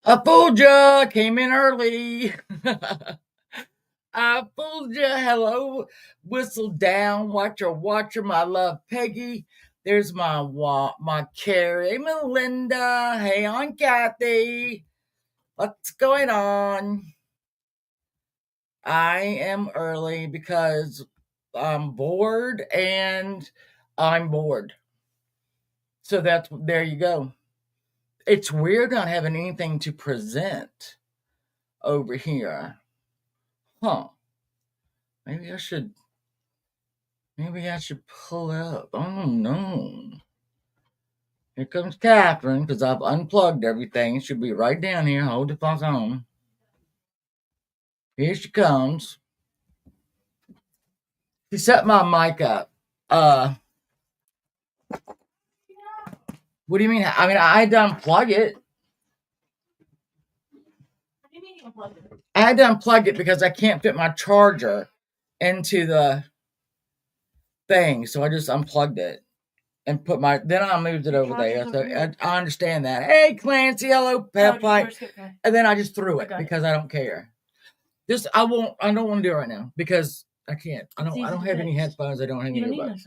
I fooled ya. Came in early. I fooled ya. Hello. Whistle down. Watcher. My love, Peggy. There's my Carrie, Melinda. Hey, Aunt Kathy. What's going on? I am early because I'm bored and I'm bored. So there you go. It's weird not having anything to present over here. Huh. Maybe I should pull up. Oh no. Here comes Catherine, because I've unplugged everything. It should be right down here. Hold the fuck on. Here she comes. She set my mic up. What do you mean? I mean, I had to unplug it. I had to unplug it because I can't fit my charger into the thing. So I just unplugged it and then I moved it over there. So I understand that. Hey, Clancy, hello, Peppi. And then I just threw it because I don't care. I don't want to do it right now because I can't. I don't have any headphones. I don't have any earbuds.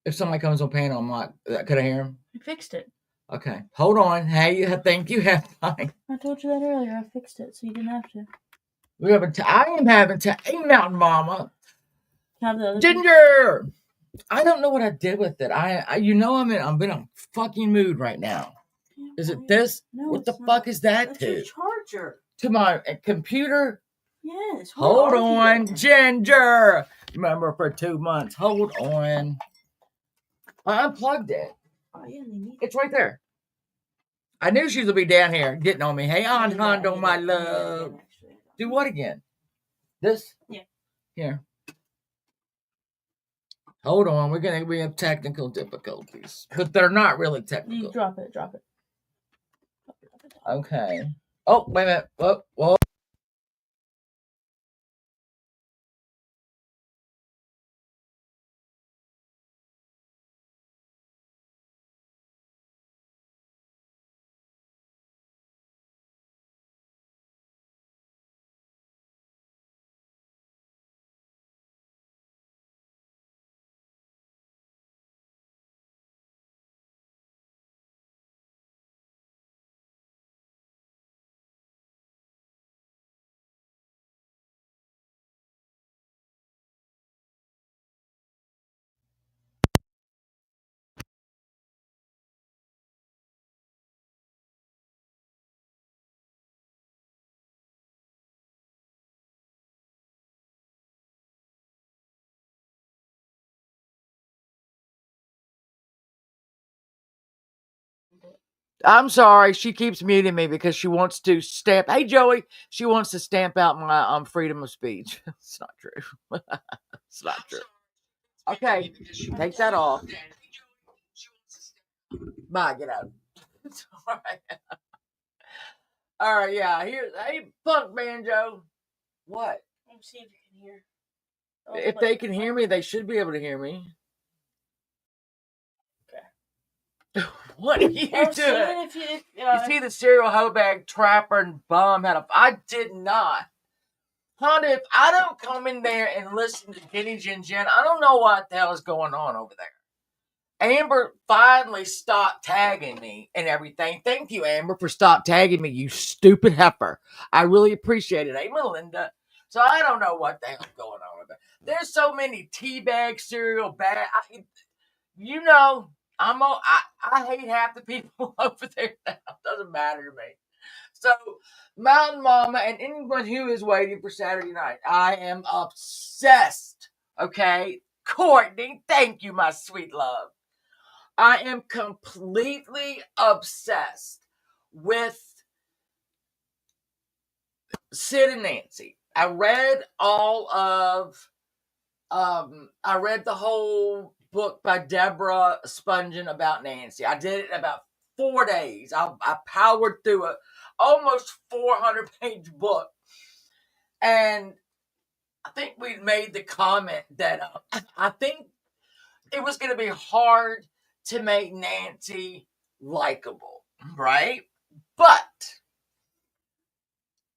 If somebody comes on panel, I'm not. Could I hear him? I fixed it. Okay, hold on. Hey, thank you. Have fun. I told you that earlier. I fixed it, so you didn't have to. I am having to. Hey, Mountain Mama. Ginger. I don't know what I did with it. I'm in a fucking mood right now. Is it this? No, what the fuck is that? That's your charger. To my computer? Yes. Hold on, Ginger. Remember for 2 months. Hold on. I unplugged it. Oh, yeah, it's right there. I knew she would be down here getting on me. Hey, Aunt Hondo, my love. Do what again? This? Yeah. Here. Hold on. We have technical difficulties. But they're not really technical. You drop it. Okay. Oh, wait a minute. Whoa. I'm sorry. She keeps muting me because she wants to stamp. Hey, Joey. She wants to stamp out my freedom of speech. It's not true. It's not true. Okay. Take that off. Bye. Get out. It's all right. All right. Yeah. Hey, Punk Banjo. What? Let me see if you can hear. If they can hear me, they should be able to hear me. What are you doing? You see the serial hoe bag trapper and bum I did not. Honey, if I don't come in there and listen to Jenny Jen, I don't know what the hell is going on over there. Amber finally stopped tagging me and everything. Thank you, Amber, for stop tagging me, you stupid heifer. I really appreciate it. Hey, Melinda. So I don't know what the hell's going on with it. There's so many teabag cereal bag. I hate half the people over there now. Doesn't matter to me. So, Mountain Mama and anyone who is waiting for Saturday night, I am obsessed. Okay? Courtney, thank you, my sweet love. I am completely obsessed with Sid and Nancy. I read the whole book by Deborah Spungen about Nancy. I did it in about 4 days. I powered through a almost 400-page book. And I think we made the comment that I think it was going to be hard to make Nancy likable, right? But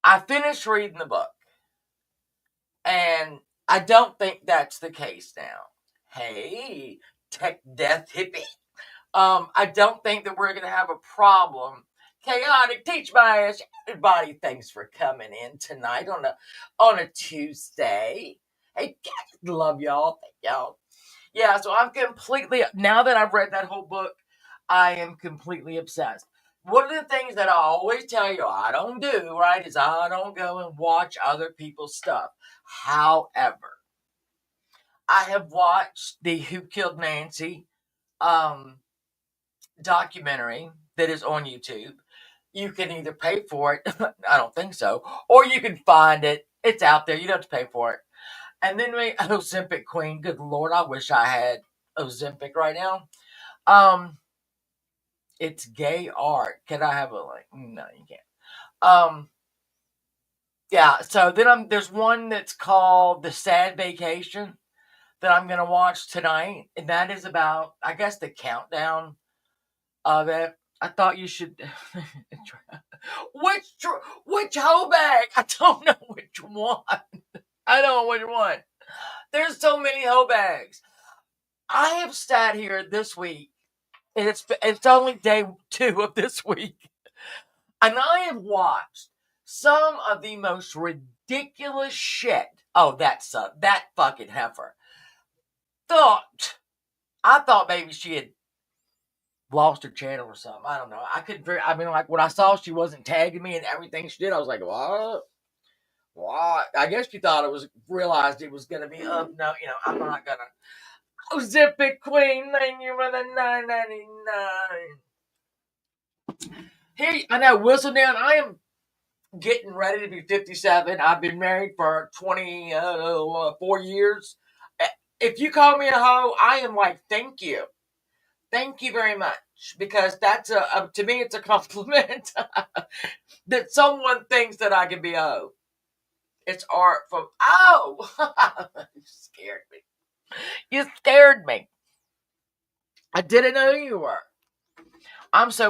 I finished reading the book, and I don't think that's the case now. Hey, tech death hippie. I don't think that we're going to have a problem. Chaotic, teach my ass. Everybody, thanks for coming in tonight on a Tuesday. Hey, love y'all. Thank y'all. Yeah, so I'm completely, now that I've read that whole book, I am completely obsessed. One of the things that I always tell you I don't do, right, is I don't go and watch other people's stuff. However, I have watched the Who Killed Nancy documentary that is on YouTube. You can either pay for it, I don't think so, or you can find it. It's out there. You don't have to pay for it. And then Ozempic Queen. Good Lord, I wish I had Ozempic right now. It's gay art. Can I have a link? No, you can't. Yeah. So then there's one that's called The Sad Vacation that I'm gonna watch tonight, and that is about, I guess, the countdown of it. I thought you should. Which hoe bag? I don't know which one. I don't know which one. There's so many hoe bags. I have sat here this week, and it's only day 2 of this week, and I have watched some of the most ridiculous shit. Oh, that fucking heifer. I thought maybe she had lost her channel or something. I don't know. I mean, like, when I saw she wasn't tagging me and everything she did, I was like, what? What? I guess she thought realized it was going to be up. No, I'm not going to. Oh, Zip It Queen, thank you for the $9.99. Here, I know, whistle down. I am getting ready to be 57. I've been married for 24 years. If you call me a hoe, I am like, thank you. Thank you very much. Because that's to me, it's a compliment that someone thinks that I can be a hoe. It's art from, you scared me. You scared me. I didn't know who you were.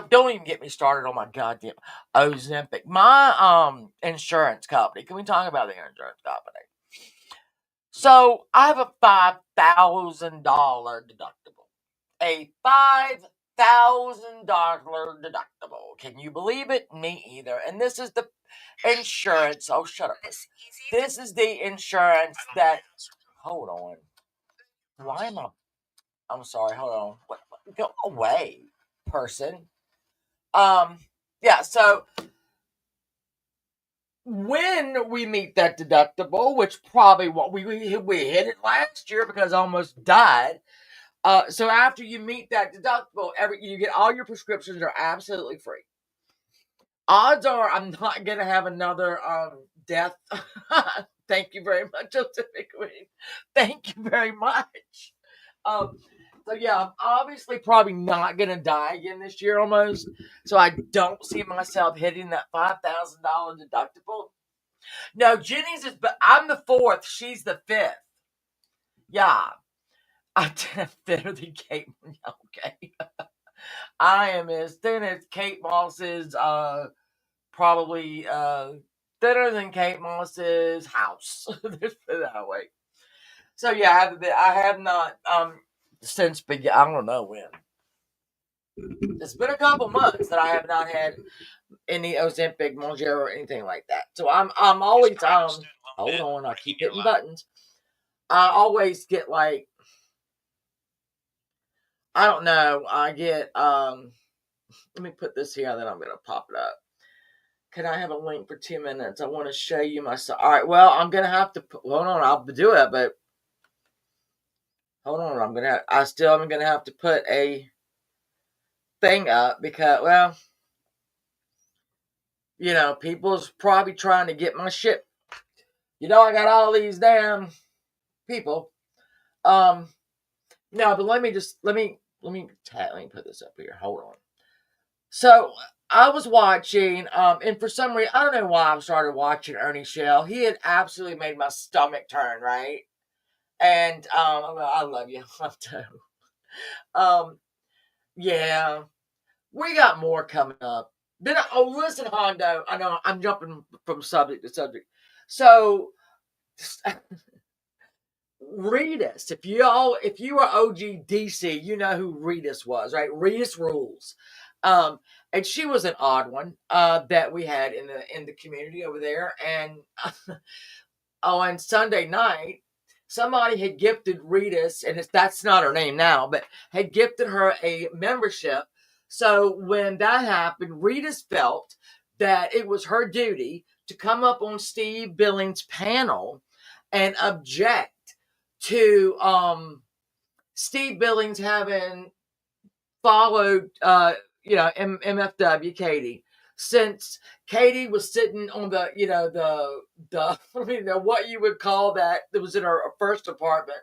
Don't even get me started on my goddamn Ozempic. My insurance company. Can we talk about the insurance company? So I have a $5,000 deductible. A $5,000 deductible. Can you believe it? Me either. And this is the insurance. Oh, shut up. This is the insurance that. Hold on. Why am I? I'm sorry. Hold on. What? Go away, person. Yeah. So when we meet that deductible, which probably we hit it last year because I almost died. So after you meet that deductible, you get all your prescriptions are absolutely free. Odds are I'm not gonna have another death. Thank you very much, Ozempic Queen. Thank you very much. So yeah, I'm obviously probably not gonna die again this year almost. So I don't see myself hitting that $5,000 deductible. No, Jenny's but I'm the 4th. She's the 5th. Yeah. I'm thinner than Kate. Okay. I am as thin as Kate Moss's, probably thinner than Kate Moss's house. Let's put it that way. So yeah, I have not since I don't know when. It's been a couple months that I have not had any Ozempic, Mounjaro, or anything like that. So I'm always hold on, I keep hitting buttons. I always get like, I don't know, I get let me put this here, then I'm gonna pop it up. Can I have a link for 2 minutes? I want to show you my stuff. All right, well, I'm gonna have to hold on. I'll do it, but hold on. I'm gonna have to put a thing up because, well, people's probably trying to get my shit. I got all these damn people. No, but let me put this up here. Hold on. So I was watching, and for some reason, I don't know why I started watching Ernie Shell. He had absolutely made my stomach turn, right? And I love you. Yeah, we got more coming up. Then, listen, Hondo. I know I'm jumping from subject to subject. So, Redis, if you are OG DC, you know who Redis was, right? Redis rules. And she was an odd one that we had in the community over there. And on Sunday night, somebody had gifted Redis, and that's not her name now, but had gifted her a membership. So when that happened, Redis felt that it was her duty to come up on Steve Billings' panel and object to Steve Billings having followed MFW Katie, since Katie was sitting on the what you would call that was in her first apartment.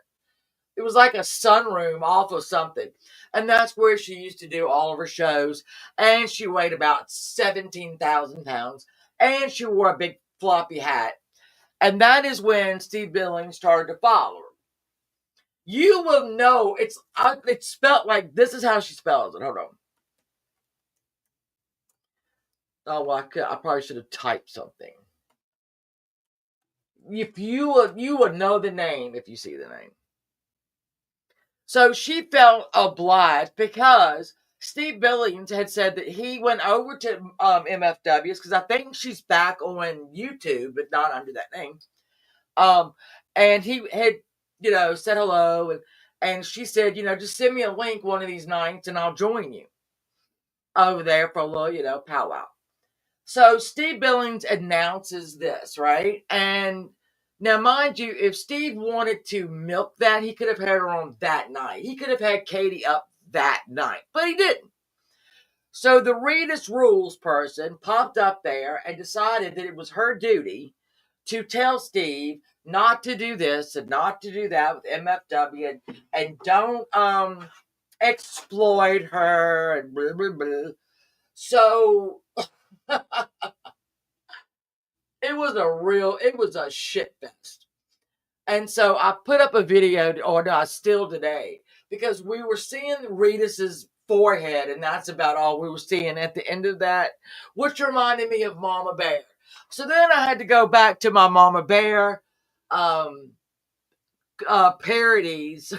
It was like a sunroom off of something, and that's where she used to do all of her shows. And she weighed about 17,000 pounds, and she wore a big floppy hat. And that is when Steve Billings started to follow her. You will know it's spelled like this. Is how she spells it. Hold on. Oh, well, I probably should have typed something. If you would know the name if you see the name. So she felt obliged because Steve Billings had said that he went over to MFW's, because I think she's back on YouTube, but not under that name. And he had, said hello, and she said, just send me a link one of these nights and I'll join you over there for a little, powwow. So Steve Billings announces this, right? And now, mind you, if Steve wanted to milk that, he could have had her on that night. He could have had Katie up that night, but he didn't. So the Redis rules person popped up there and decided that it was her duty to tell Steve not to do this and not to do that with MFW, and don't exploit her and blah, blah, blah. So it was a shit fest. And so I put up a video, or no, still today, because we were seeing Redis's forehead, and that's about all we were seeing at the end of that, which reminded me of Mama Bear. So then I had to go back to my Mama Bear parodies,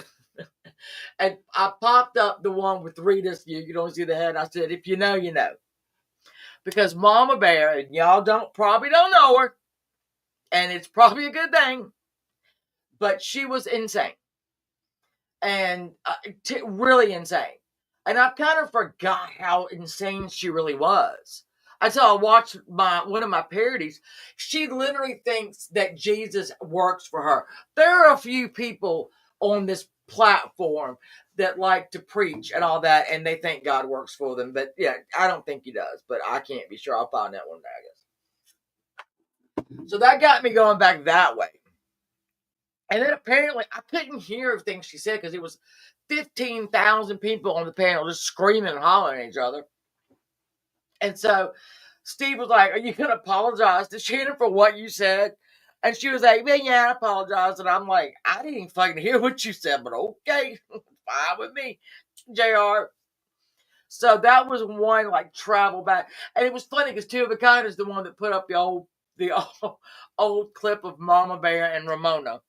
and I popped up the one with Redis. You don't see the head. I said, if you know, you know. Because Mama Bear, and y'all probably don't know her, and it's probably a good thing, but she was insane. And really insane. And I kind of forgot how insane she really was until I watched one of my parodies. She literally thinks that Jesus works for her. There are a few people on this platform that like to preach and all that, and they think God works for them. But yeah, I don't think he does, but I can't be sure. I'll find out one day, I guess. So that got me going back that way. And then apparently I couldn't hear everything she said because it was 15,000 people on the panel just screaming and hollering at each other. And so Steve was like, are you going to apologize to Shannon for what you said? And she was like, yeah, I apologize. And I'm like, I didn't even fucking hear what you said, but okay, fine with me, JR. So that was one like travel back. And it was funny because Two of a Kind is the one that put up the old clip of Mama Bear and Ramona.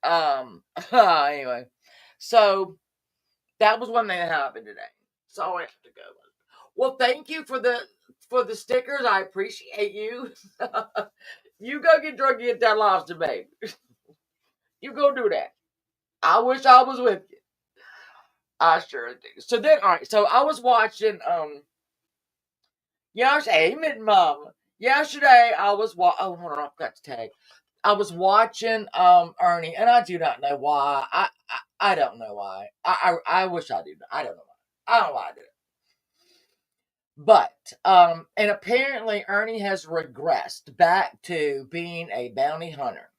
Anyway, so that was one thing that happened today. So I have to go. Well, thank you for the stickers. I appreciate you. You go get drunk and get that lobster, babe. You go do that. I wish I was with you. I sure do. So then, all right. So I was watching. Amen, Mama. Yesterday I was oh, hold on, I forgot to tag. I was watching Ernie, and I do not know why. I don't know why. I wish I did. I don't know why. I don't know why I did it. But and apparently Ernie has regressed back to being a bounty hunter.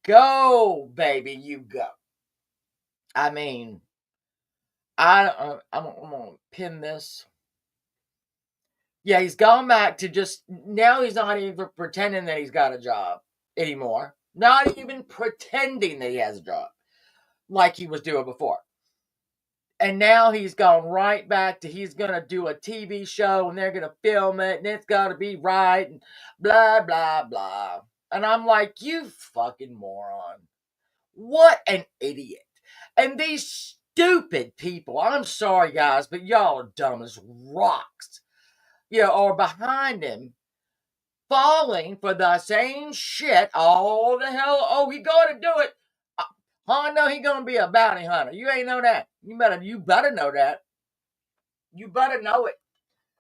Go, baby, you go. I mean, I'm gonna pin this. Yeah, he's gone back to just, now he's not even pretending that he's got a job anymore. Not even pretending that he has a job like he was doing before. And now he's gone right back to he's going to do a TV show and they're going to film it and it's got to be right and blah, blah, blah. And I'm like, you fucking moron. What an idiot. And these stupid people, I'm sorry guys, but y'all are dumb as rocks. Are behind him, falling for the same shit all the hell. Oh, he got to do it. I know he gonna be a bounty hunter. You ain't know that. You better know that. You better know it.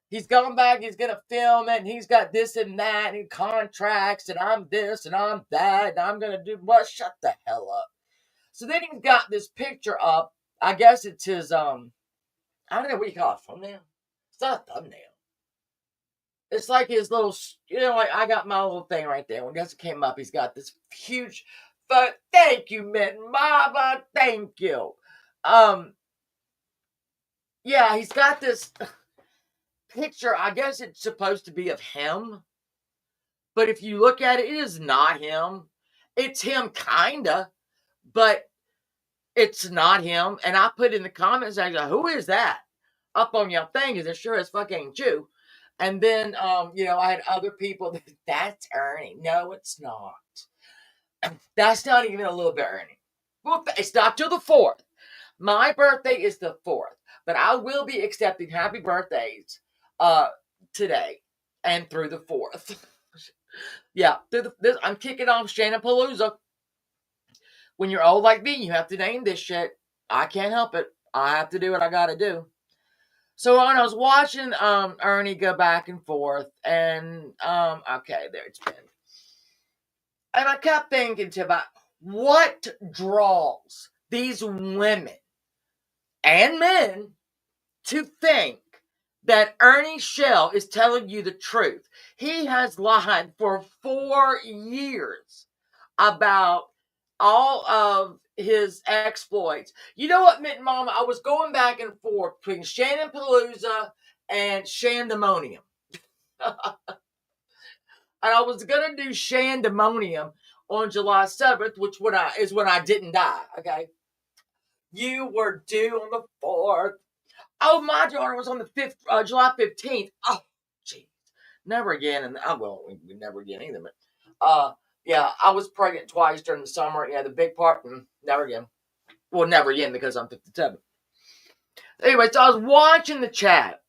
He's going back, he's gonna film it, and he's got this and that, and contracts, and I'm this and I'm that, and I'm gonna do what? Shut the hell up. So then he's got this picture up. I guess it's his I don't know what you call it, thumbnail. It's not a thumbnail. It's like his little, like I got my little thing right there. When it came up, he's got this huge. But thank you, Mitten Mama. Thank you. Yeah, he's got this picture. I guess it's supposed to be of him. But if you look at it, it is not him. It's him, kinda. But it's not him. And I put in the comments, I go, who is that? Up on your thing, because it sure as fuck ain't you. And then, I had other people. That's Ernie. No, it's not. That's not even a little bit Ernie. Well, it's not till the 4th. My birthday is the 4th. But I will be accepting happy birthdays today and through the 4th. Yeah, I'm kicking off Shannapalooza. When you're old like me, you have to name this shit. I can't help it. I have to do what I gotta do. So when I was watching Ernie go back and forth, and okay, there it's been. And I kept thinking about what draws these women and men to think that Ernie Shell is telling you the truth. He has lied for 4 years about all of his exploits. You know what, Mitten Mama? I was going back and forth between Shannapalooza and Shandemonium. And I was going to do Shandemonium on July 7th, which is when I didn't die, okay? You were due on the 4th. Oh, my daughter was on the 5th, July 15th. Oh, jeez. Never again. And I won't never again either. But, yeah, I was pregnant twice during the summer. Yeah, the big part, never again. Well, never again because I'm 57. Anyway, so I was watching the chat.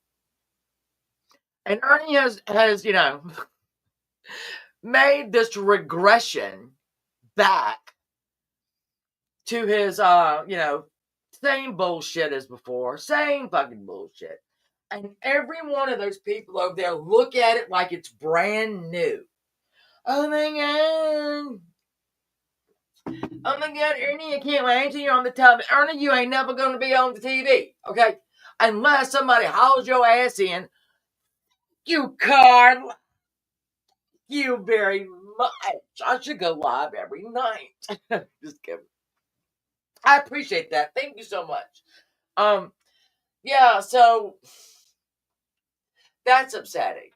And Ernie has made this regression back to his, same bullshit as before. Same fucking bullshit. And every one of those people over there look at it like it's brand new. Oh my God. Oh my God, Ernie, I can't wait until you're on the television. Ernie, you ain't never going to be on the TV, okay? Unless somebody hauls your ass in. You, Carl. You very much. I should go live every night. Just kidding. I appreciate that. Thank you so much. Yeah, so that's upsetting.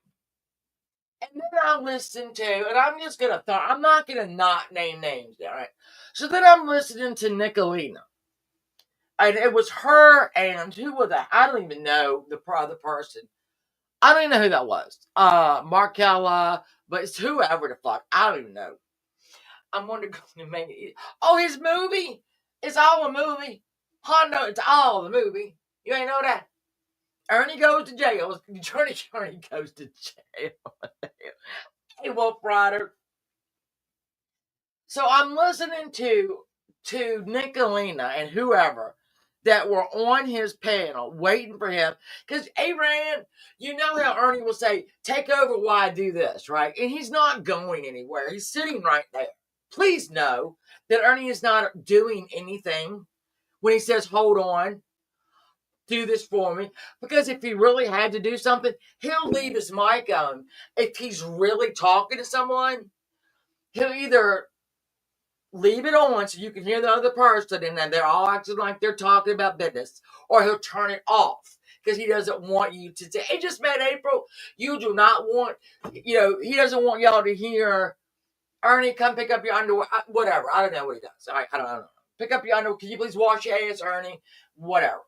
And then I listened to, and I'm just going to I'm not going to not name names, all right? So then I'm listening to Nicolina. And it was her and who was that? I don't even know the other person. I don't even know who that was. Markella, but it's whoever the fuck. I don't even know. I'm wondering to make it. Oh, his movie? It's all a movie. Hondo, it's all a movie. You ain't know that? Ernie goes to jail. Ernie goes to jail. Hey, Wolf Rider. So I'm listening to Nicolina and whoever that were on his panel waiting for him. Because, Aaron, you know how Ernie will say, take over while I do this, right? And he's not going anywhere. He's sitting right there. Please know that Ernie is not doing anything when he says, hold on, do this for me. Because if he really had to do something, he'll leave his mic on. If he's really talking to someone, he'll either leave it on so you can hear the other person and then they're all acting like they're talking about business, or he'll turn it off because he doesn't want you to say, hey, just met April. You do not want, he doesn't want y'all to hear Ernie, come pick up your underwear. Whatever. I don't know what he does. I don't know. Pick up your underwear. Can you please wash your ass, Ernie? Whatever.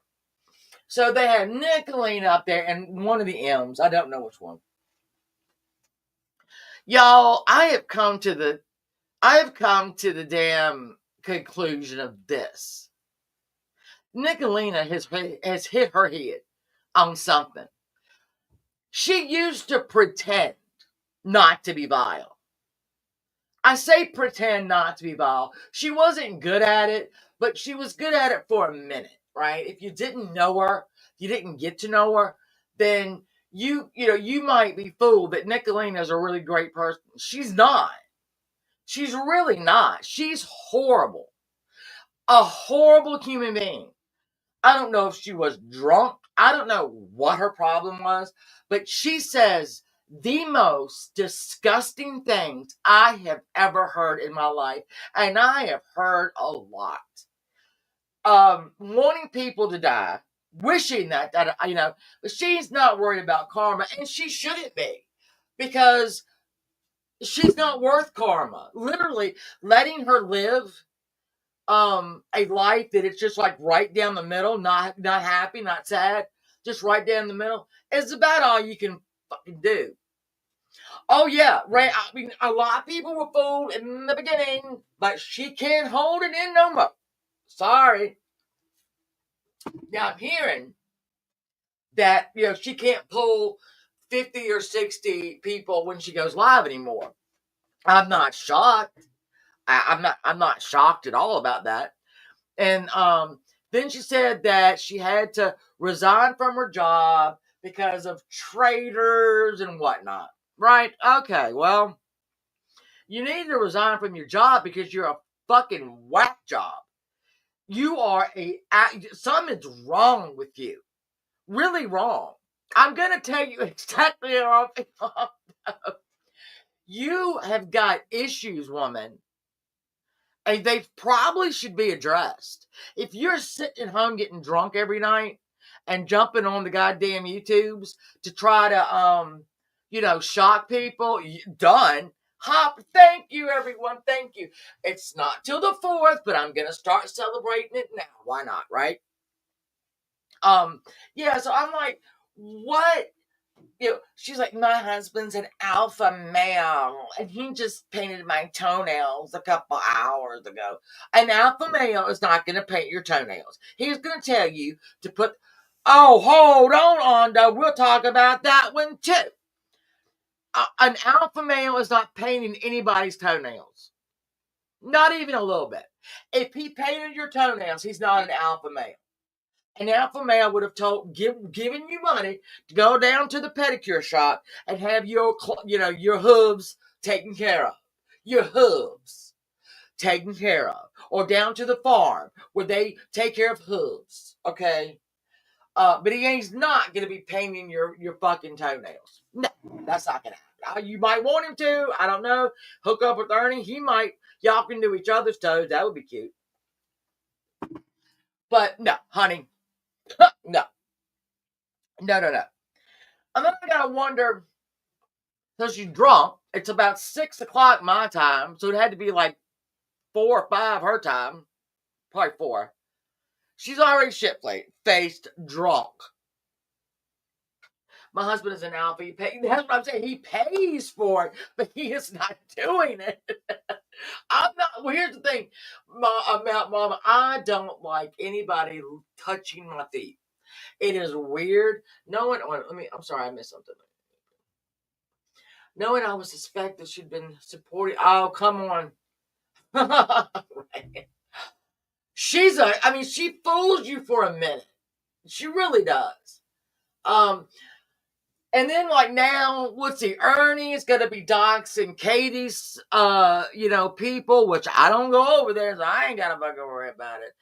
So they had Nicolina up there and one of the M's. I don't know which one. Y'all, I have come to the damn conclusion of this. Nicolina has hit her head on something. She used to pretend not to be vile. I say pretend not to be vile. She wasn't good at it, but she was good at it for a minute, right? If you didn't know her, you didn't get to know her, then you might be fooled that Nicolina is a really great person. She's not. She's really not. She's horrible. A horrible human being. I don't know if she was drunk. I don't know what her problem was, but she says the most disgusting things I have ever heard in my life, and I have heard a lot. Wanting people to die, wishing that but she's not worried about karma, and she shouldn't be, because she's not worth karma. Literally letting her live a life that it's just like right down the middle, not happy, not sad, just right down the middle, is about all you can fucking do. Oh yeah, right. I mean, a lot of people were fooled in the beginning, but she can't hold it in no more. Sorry. Now I'm hearing that she can't pull 50 or 60 people when she goes live anymore. I'm not shocked. I'm not shocked at all about that. And then she said that she had to resign from her job because of traitors and whatnot. Right? Okay, well, you need to resign from your job because you're a fucking whack job. You are something's wrong with you. Really wrong. I'm going to tell you exactly how I feel. You have got issues, woman. And they probably should be addressed. If you're sitting at home getting drunk every night and jumping on the goddamn YouTubes to try to, shock people, done. Hop, thank you, everyone, thank you. It's not till the 4th, but I'm going to start celebrating it now. Why not, right? Yeah, so I'm like, what? She's like, my husband's an alpha male, and he just painted my toenails a couple hours ago. An alpha male is not going to paint your toenails. He's going to tell you to put, oh, hold on, Ondo, we'll talk about that one too. An alpha male is not painting anybody's toenails. Not even a little bit. If he painted your toenails, he's not an alpha male. An alpha male would have given you money to go down to the pedicure shop and have your hooves taken care of. Your hooves taken care of. Or down to the farm where they take care of hooves. Okay? But he's not going to be painting your fucking toenails. No, that's not going to happen. You might want him to. I don't know. Hook up with Ernie. He might. Y'all can do each other's toes. That would be cute. But no, honey. No. I'm not gonna wonder. So she's drunk. It's about 6 o'clock my time, so it had to be like 4 or 5 her time. Probably 4. She's already shit-faced, drunk. My husband is an alpha. That's what I'm saying. He pays for it, but he is not doing it. I'm not. Well, here's the thing, Mama. I don't like anybody touching my feet. It is weird. No one. I'm sorry. I missed something. No one I would suspect that she'd been supporting. Oh, come on. Right. She fools you for a minute. She really does. And then like now, let's see, Ernie is gonna be doxing Katie's people, which I don't go over there, so I ain't gotta fucking worry about it.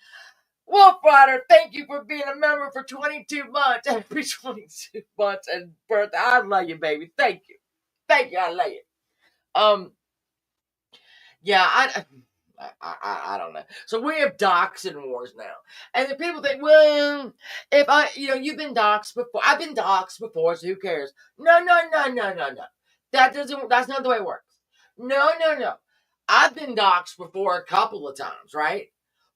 Wolf Rider, thank you for being a member for 22 months. Every 22 months and birthday. I love you, baby. Thank you. I love you. Yeah, I don't know. So we have doxing wars now. And the people think, well, if you've been doxed before. I've been doxed before, so who cares? No. That's not the way it works. No. I've been doxed before a couple of times, right?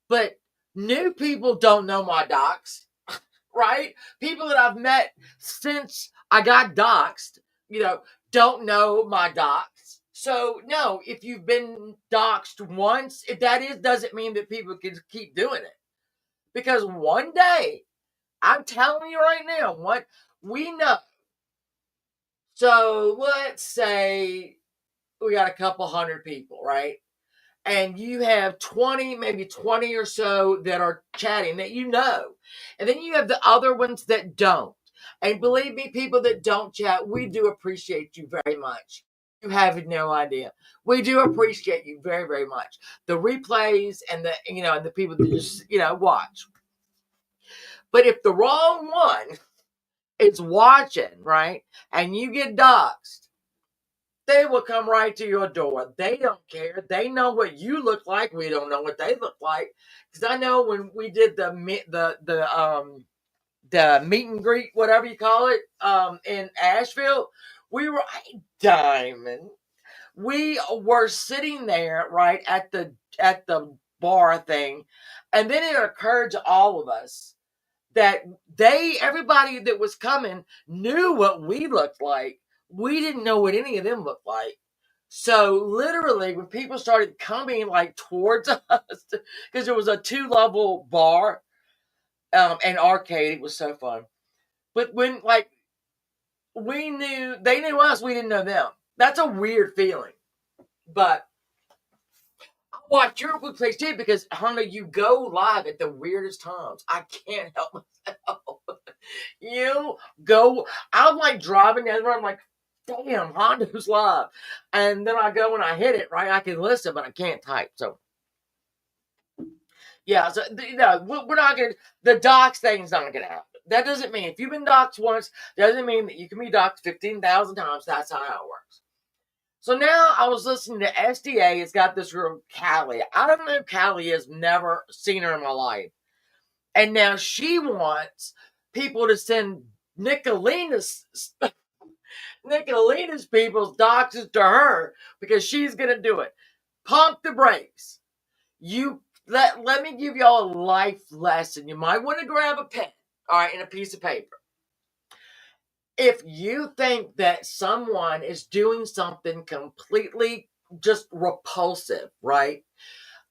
But new people don't know my dox, right? People that I've met since I got doxxed, don't know my dox. So no, if you've been doxxed once, if that doesn't mean that people can keep doing it. Because one day, I'm telling you right now, what we know. So let's say we got a couple hundred people, right? And you have 20, maybe 20 or so that are chatting that you know. And then you have the other ones that don't. And believe me, people that don't chat, we do appreciate you very much. You have no idea. We do appreciate you very, very much. The replays and the people that just, watch. But if the wrong one is watching, right, and you get doxxed, they will come right to your door. They don't care. They know what you look like. We don't know what they look like. Because I know when we did the meet and greet, whatever you call it, in Asheville, we were diamond. We were sitting there right at the bar thing, and then it occurred to all of us that everybody that was coming knew what we looked like. We didn't know what any of them looked like. So literally, when people started coming like towards us, because there was a 2-level bar and arcade, it was so fun. But when they knew us, we didn't know them. That's a weird feeling. But I watch your place too because, Hunter, you go live at the weirdest times. I can't help myself. You go. I'm like driving down the road. I'm like, damn, Hondo's live. And then I go and I hit it, right? I can listen, but I can't type. So, yeah. So, we're not going to, the dox thing's not going to happen. That doesn't mean, if you've been doxed once, doesn't mean that you can be doxed 15,000 times. That's how it works. So now I was listening to SDA. It's got this girl, Callie. I don't know who Callie is. Never seen her in my life. And now she wants people to send Nicolina's people's doxes to her because she's going to do it. Pump the brakes. Let me give y'all a life lesson. You might want to grab a pen, all right, and a piece of paper. If you think that someone is doing something completely just repulsive, right?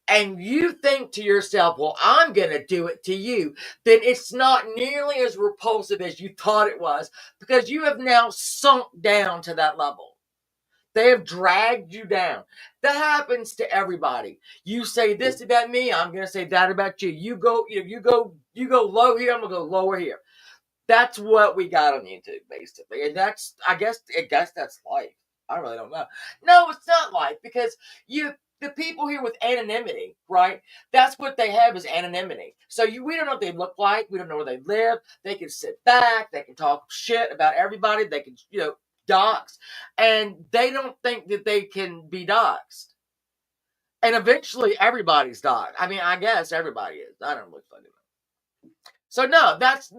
And you think to yourself, well, I'm going to do it to you, then it's not nearly as repulsive as you thought it was because you have now sunk down to that level. They have dragged you down. That happens to everybody. You say this about me, I'm going to say that about you. You go low here, I'm going to go lower here. That's what we got on YouTube, basically. And I guess that's life. I really don't know. No, it's not life because the people here with anonymity, right? That's what they have is anonymity. So we don't know what they look like. We don't know where they live. They can sit back. They can talk shit about everybody. They can, dox. And they don't think that they can be doxed. And eventually everybody's doxed. I mean, I guess everybody is. I don't know what to do. So no, that's...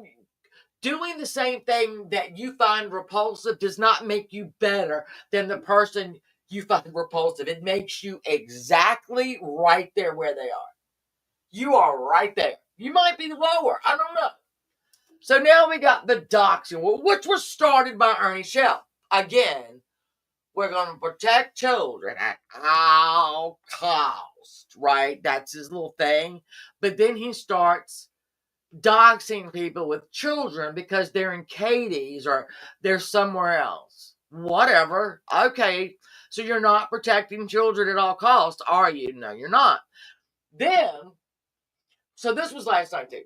Doing the same thing that you find repulsive does not make you better than the person you find repulsive. It makes you exactly right there where they are. You are right there. You might be lower. I don't know. So now we got the doxing, which was started by Ernie Shell. Again, we're going to protect children at all costs, right? That's his little thing. But then he starts doxing people with children because they're in Katie's or they're somewhere else. Whatever. Okay. So you're not protecting children at all costs, are you? No, you're not. Then, so this was last night too.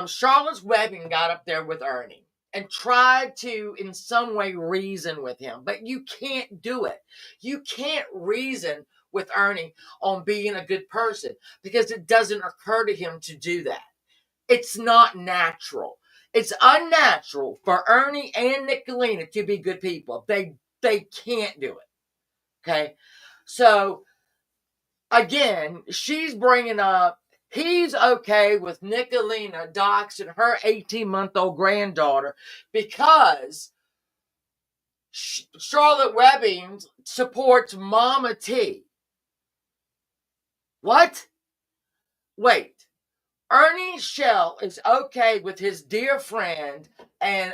Charlotte's Webbing got up there with Ernie and tried to, in some way, reason with him. But you can't do it. You can't reason with Ernie on being a good person because it doesn't occur to him to do that. It's not natural. It's unnatural for Ernie and Nicolina to be good people. They can't do it. Okay? So, again, she's bringing up, he's okay with Nicolina doxing her 18-month-old granddaughter because Charlotte Webbing supports Mama T. What? Wait. Ernie Shell is okay with his dear friend and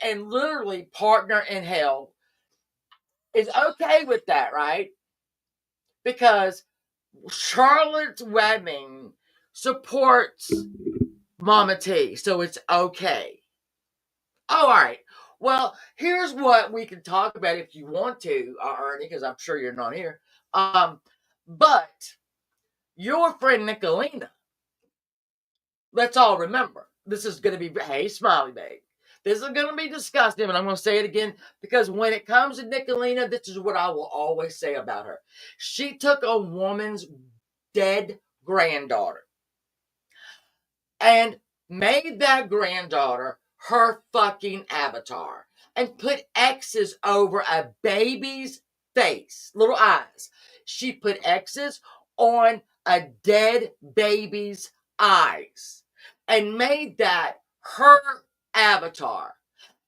literally partner in hell is okay with that, right? Because Charlotte's Webbing supports Mama T, so it's okay. Oh, all right. Well, here's what we can talk about if you want to, Ernie, because I'm sure you're not here. But your friend Nicolina, let's all remember, this is going to be, hey, Smiley Babe. This is going to be disgusting, and I'm going to say it again because when it comes to Nicolina, this is what I will always say about her. She took a woman's dead granddaughter and made that granddaughter her fucking avatar and put X's over a baby's face, little eyes. She put X's on a dead baby's eyes and made that her avatar.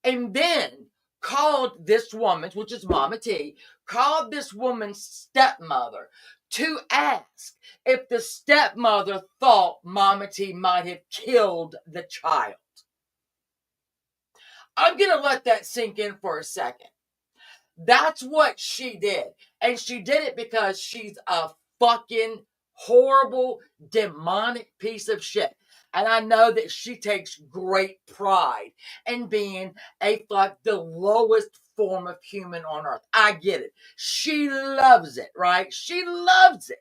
And then called this woman, which is Mama T, called this woman's stepmother to ask if the stepmother thought Mama T might have killed the child. I'm going to let that sink in for a second. That's what she did. And she did it because she's a fucking horrible, demonic piece of shit. And I know that she takes great pride in being the lowest form of human on earth. I get it. She loves it, right? She loves it.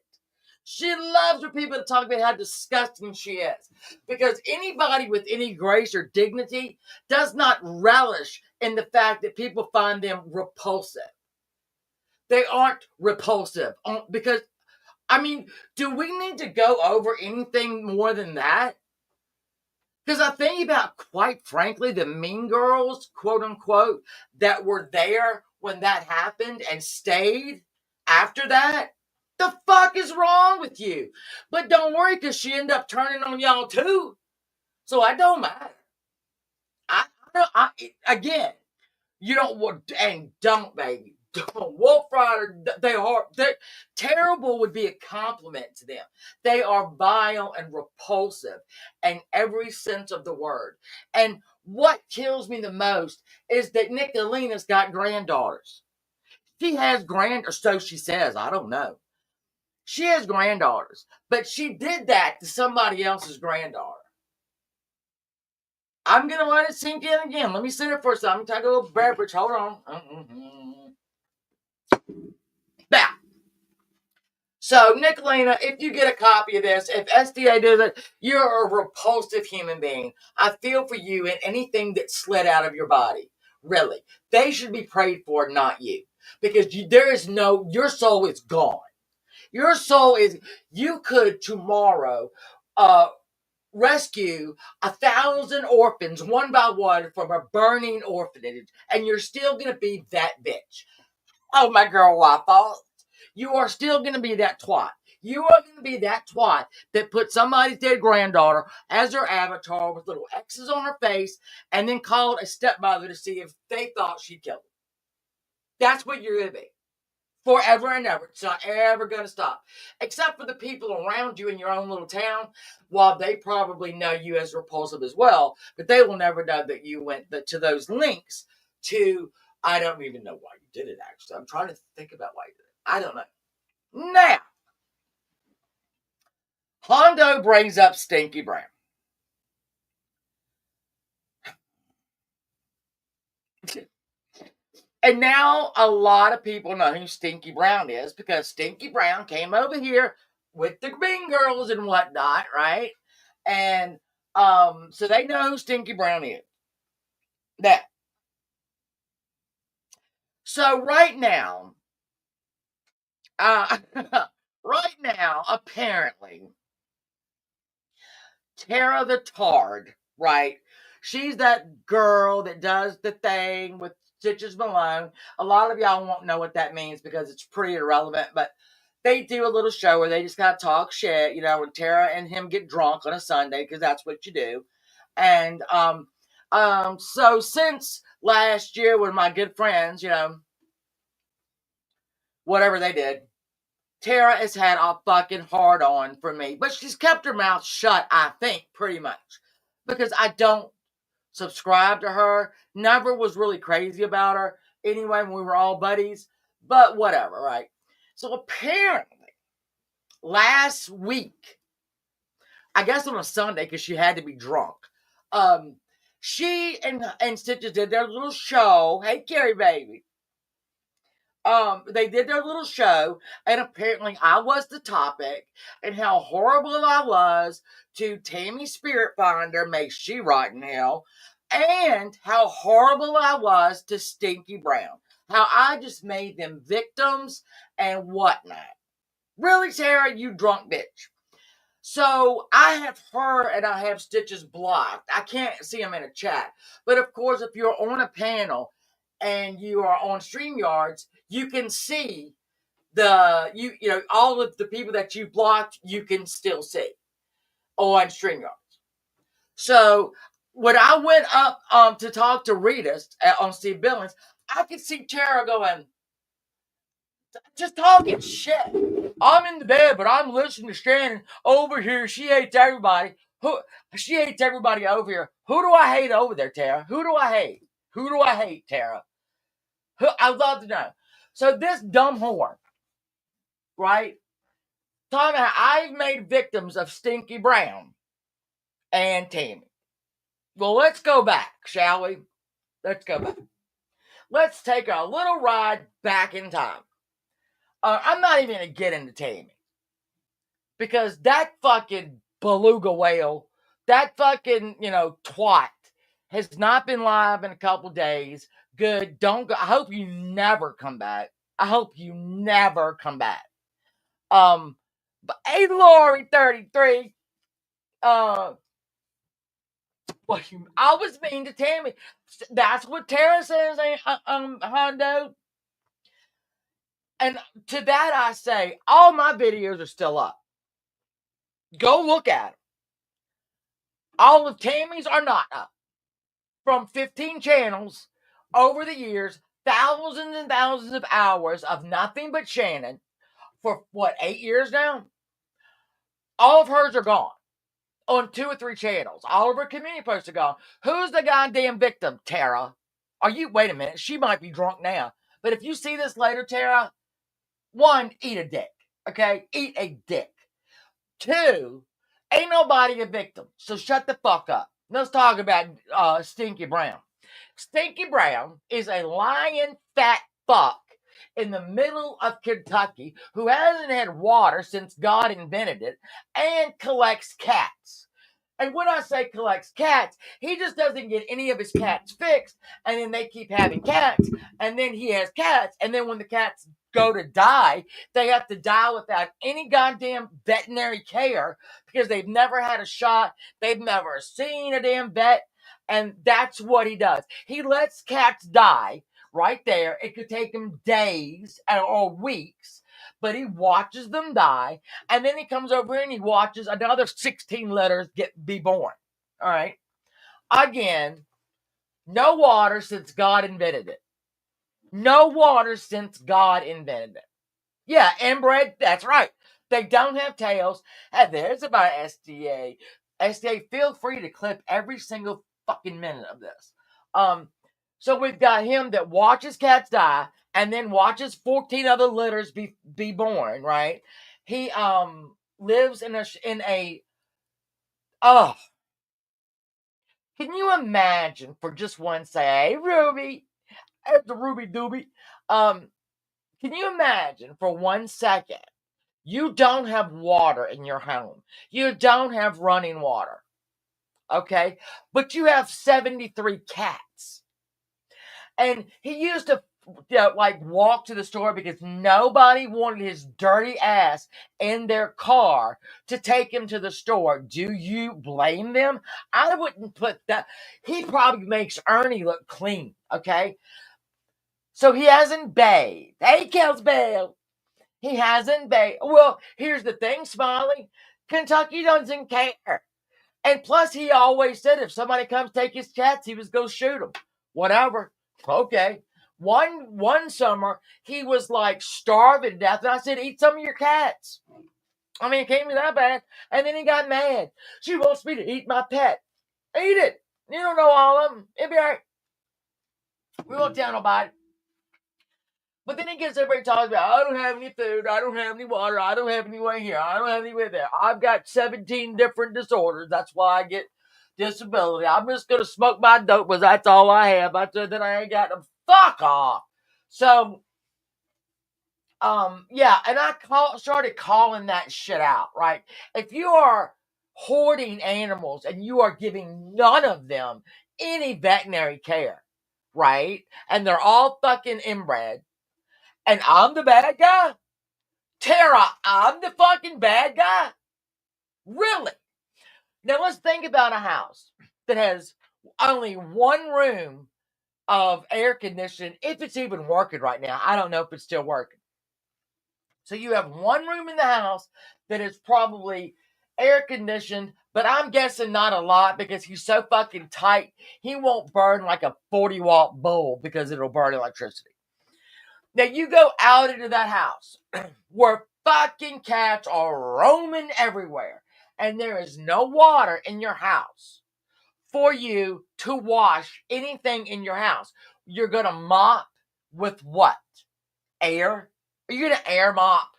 She loves for people to talk about how disgusting she is. Because anybody with any grace or dignity does not relish in the fact that people find them repulsive. They aren't repulsive. Because, I mean, do we need to go over anything more than that? Because I think about, quite frankly, the mean girls, quote unquote, that were there when that happened and stayed after that. The fuck is wrong with you? But don't worry, because she ended up turning on y'all too. So it don't matter. Again, you don't want, and don't, baby. Wolf Rider, they're terrible would be a compliment to them. They are vile and repulsive in every sense of the word. And what kills me the most is that Nicolina's got granddaughters. She has or so she says, I don't know. She has granddaughters, but she did that to somebody else's granddaughter. I'm going to let it sink in again. Let me sit here for a second. I'm going to take a little beverage. Hold on. Now, so Nicolina, if you get a copy of this, if SDA does it, you're a repulsive human being. I feel for you and anything that slid out of your body. Really. They should be prayed for, not you. Because your soul is gone. Your soul is, you could tomorrow rescue 1,000 orphans one by one from a burning orphanage, and you're still going to be that bitch. Oh, my girl, I thought. You are still going to be that twat. You are going to be that twat that put somebody's dead granddaughter as her avatar with little X's on her face and then called a stepmother to see if they thought she'd killed her. That's what you're going to be. Forever and ever. It's not ever going to stop. Except for the people around you in your own little town, while they probably know you as repulsive as well, but they will never know that you went to those links to, I don't even know why you did it, actually. I'm trying to think about why you did it. I don't know. Now, Hondo brings up Stinky Brown. And now a lot of people know who Stinky Brown is because Stinky Brown came over here with the Green Girls and whatnot, right? And so they know who Stinky Brown is. Now, so right now, apparently, Tara the Tard, right? She's that girl that does the thing with Stitches Malone. A lot of y'all won't know what that means because it's pretty irrelevant, but they do a little show where they just kind of talk shit, when Tara and him get drunk on a Sunday, because that's what you do. And so since last year when my good friends, whatever they did, Tara has had a fucking hard on for me, but she's kept her mouth shut, I think, pretty much, because I don't subscribe to her. Never was really crazy about her anyway when we were all buddies, but whatever, right? So apparently, last week, I guess on a Sunday, because she had to be drunk, she and Stitches did their little show. Hey, Carrie, baby. They did their little show, and apparently I was the topic, and how horrible I was to Tammy Spirit Finder, may she rot in hell, and how horrible I was to Stinky Brown. How I just made them victims and whatnot. Really, Tara, you drunk bitch. So I have her and I have Stitches blocked. I can't see them in a chat. But of course, if you're on a panel and you are on StreamYards, you can see all of the people that you blocked, you can still see on StreamYards. So when I went up to talk to Rita on Steve Billings, I could see Tara going, just talking shit. I'm in the bed, but I'm listening to Shannon over here. She hates everybody. She hates everybody over here. Who do I hate over there, Tara? Who do I hate? Who do I hate, Tara? I'd love to know. So this dumb whore, right? Talking about I've made victims of Stinky Brown and Tammy. Well, let's go back, shall we? Let's go back. Let's take a little ride back in time. I'm not even going to get into Tammy. Because that fucking beluga whale, that fucking, twat, has not been live in a couple days. Good. Don't go. I hope you never come back. I hope you never come back. But hey, Lori 33. I was mean to Tammy. That's what Tara says, Hondo. And to that I say, all my videos are still up. Go look at them. All of Tammy's are not up. From 15 channels over the years, thousands and thousands of hours of nothing but Shannon for 8 years now? All of hers are gone on 2 or 3 channels. All of her community posts are gone. Who's the goddamn victim, Tara? Wait a minute, she might be drunk now. But if you see this later, Tara, 1, eat a dick. Okay? Eat a dick. 2, ain't nobody a victim. So shut the fuck up. Let's talk about Stinky Brown. Stinky Brown is a lying fat fuck in the middle of Kentucky who hasn't had water since God invented it and collects cats. And when I say collects cats, he just doesn't get any of his cats fixed, and then they keep having cats, and then he has cats, and then when the cats go to die, they have to die without any goddamn veterinary care because they've never had a shot, they've never seen a damn vet, and that's what he does. He lets cats die right there. It could take him days or weeks, but he watches them die, and then he comes over and he watches another 16 litters be born. All right? Again, no water since God invented it. No water since God invented it. Yeah, inbred, that's right. They don't have tails. And there's about SDA. SDA, feel free to clip every single fucking minute of this. So we've got him that watches cats die and then watches 14 other litters be born, right? He lives in a can you imagine for just one second, hey Ruby, the Ruby Doobie, can you imagine for 1 second you don't have water in your home, you don't have running water, okay, but you have 73 cats, and he used to walk to the store because nobody wanted his dirty ass in their car to take him to the store. Do you blame them? I wouldn't put that. He probably makes Ernie look clean, okay? So he hasn't bathed. Hey, Kels Bale. He hasn't bathed. Well, here's the thing, Smiley. Kentucky doesn't care. And plus, he always said if somebody comes take his cats, he was going to shoot them. Whatever. Okay. One summer, he was like starving to death, and I said, "Eat some of your cats." I mean, it can't be that bad. And then he got mad. She wants me to eat my pet. Eat it. You don't know all of them. It'll be all right. We won't tell nobody. But then he gets everybody talking about, I don't have any food, I don't have any water, I don't have any way here, I don't have any way there. I've got 17 different disorders. That's why I get disability. I'm just going to smoke my dope because that's all I have. I said that I ain't got to fuck off. So, yeah, and I started calling that shit out, right? If you are hoarding animals and you are giving none of them any veterinary care, right? And they're all fucking inbred, and I'm the bad guy? Tara, I'm the fucking bad guy? Really? Now let's think about a house that has only one room of air conditioning, if it's even working right now. I don't know if it's still working. So you have one room in the house that is probably air conditioned, but I'm guessing not a lot because he's so fucking tight, he won't burn like a 40-watt bulb because it'll burn electricity. Now you go out into that house where fucking cats are roaming everywhere and there is no water in your house for you to wash anything in your house. You're going to mop with what? Air? Are you going to air mop?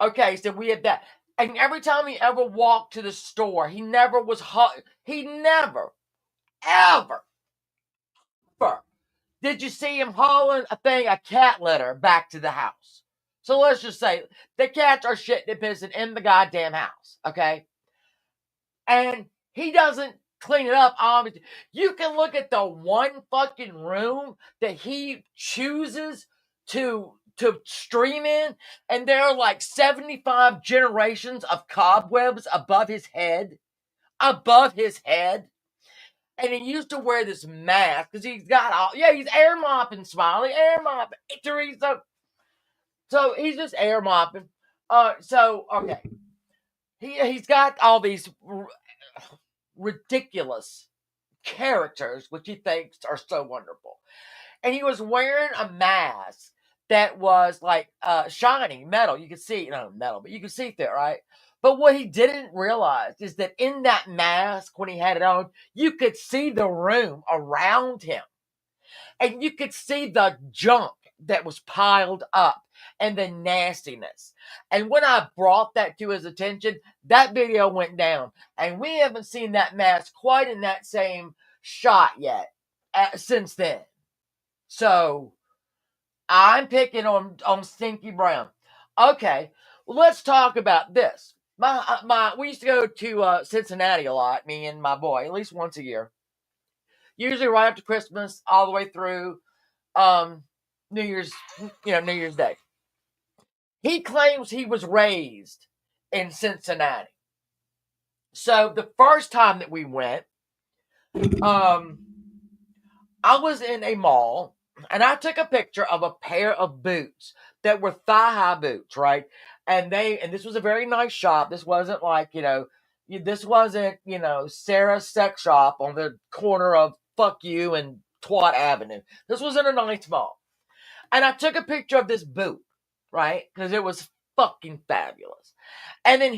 Okay, so we had that. And every time he ever walked to the store, he never was hot. He never, ever did you see him hauling a cat litter back to the house. So let's just say the cats are shitting and pissing in the goddamn house, okay? And he doesn't clean it up. You can look at the one fucking room that he chooses to stream in, and there are like 75 generations of cobwebs above his head. Above his head. And he used to wear this mask because he's got he's air mopping, Smiley, air mopping. Teresa. So he's just air mopping. Okay. He's got all these ridiculous characters, which he thinks are so wonderful. And he was wearing a mask that was like shiny metal. You could see, metal, but you could see through it, right? But what he didn't realize is that in that mask, when he had it on, you could see the room around him. And you could see the junk that was piled up and the nastiness. And when I brought that to his attention, that video went down. And we haven't seen that mask quite in that same shot yet since then. So I'm picking on Stinky Brown. Okay, well, let's talk about this. We used to go to Cincinnati a lot, me and my boy, at least once a year. Usually right after Christmas, all the way through New Year's Day. He claims he was raised in Cincinnati. So the first time that we went, I was in a mall and I took a picture of a pair of boots that were thigh-high boots, right? And this was a very nice shop. This wasn't like, this wasn't, Sarah's sex shop on the corner of Fuck You and Twat Avenue. This was in a nice mall. And I took a picture of this boot, right? Because it was fucking fabulous. And then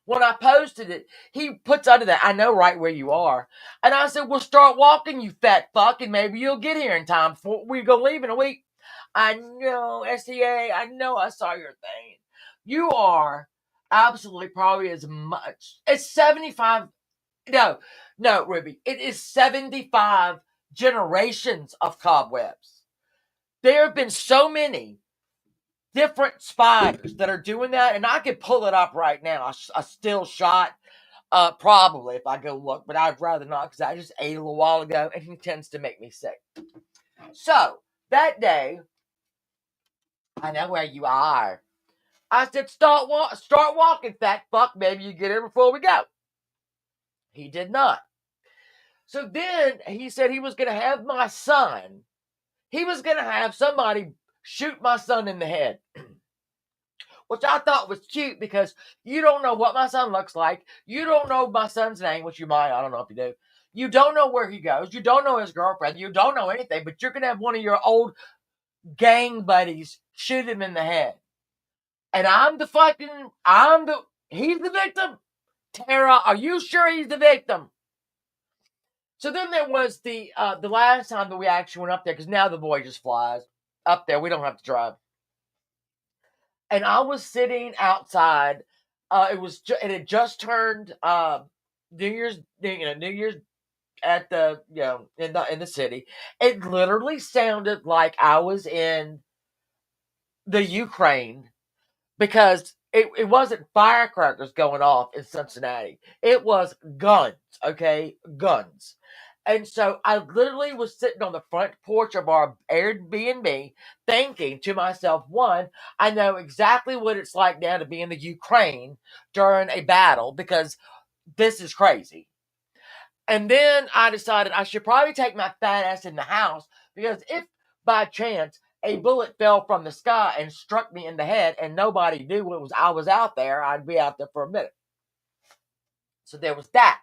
when I posted it, he puts under that, I know right where you are. And I said, well, start walking, you fat fuck, and maybe you'll get here in time before we're going to leave in a week. I know, SCA, I know I saw your thing. You are absolutely probably as much. It's 75. No, Ruby. It is 75 generations of cobwebs. There have been so many different spiders that are doing that, and I could pull it up right now. A still shot, probably if I go look, but I'd rather not because I just ate a little while ago, and he tends to make me sick. So that day, I know where you are. I said, start walking, fat fuck. Maybe you get here before we go. He did not. So then he said he was going to have my son. He was going to have somebody shoot my son in the head. Which I thought was cute because you don't know what my son looks like. You don't know my son's name, which you might. I don't know if you do. You don't know where he goes. You don't know his girlfriend. You don't know anything, but you're going to have one of your old gang buddies shoot him in the head. And he's the victim. Tara, are you sure he's the victim? So then there was the last time that we actually went up there, because now the boy just flies up there. We don't have to drive. And I was sitting outside. It had just turned New Year's at the in the city. It literally sounded like I was in the Ukraine, because it wasn't firecrackers going off in Cincinnati. It was guns, okay? Guns. And so I literally was sitting on the front porch of our Airbnb thinking to myself, one, I know exactly what it's like now to be in the Ukraine during a battle, because this is crazy. And then I decided I should probably take my fat ass in the house, because if by chance a bullet fell from the sky and struck me in the head and nobody knew I was out there, I'd be out there for a minute. So there was that.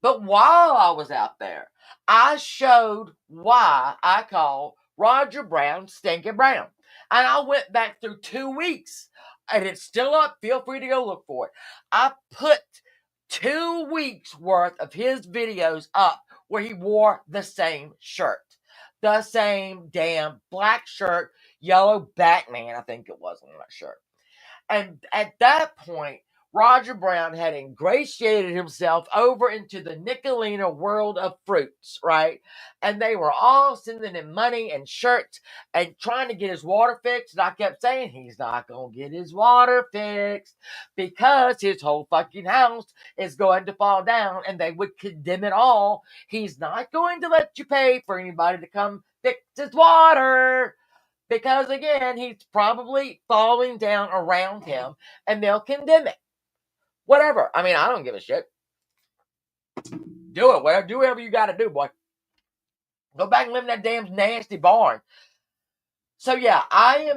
But while I was out there, I showed why I call Roger Brown Stinky Brown. And I went back through 2 weeks, and it's still up. Feel free to go look for it. I put 2 weeks worth of his videos up where he wore the same shirt. The same damn black shirt, yellow Batman, I think it was on that shirt. And at that point, Roger Brown had ingratiated himself over into the Nicolina world of fruits, right? And they were all sending him money and shirts and trying to get his water fixed. And I kept saying, he's not going to get his water fixed because his whole fucking house is going to fall down and they would condemn it all. He's not going to let you pay for anybody to come fix his water. Because, again, he's probably falling down around him, and they'll condemn it. Whatever. I mean, I don't give a shit. Do it. Do whatever you got to do, boy. Go back and live in that damn nasty barn. So, yeah, I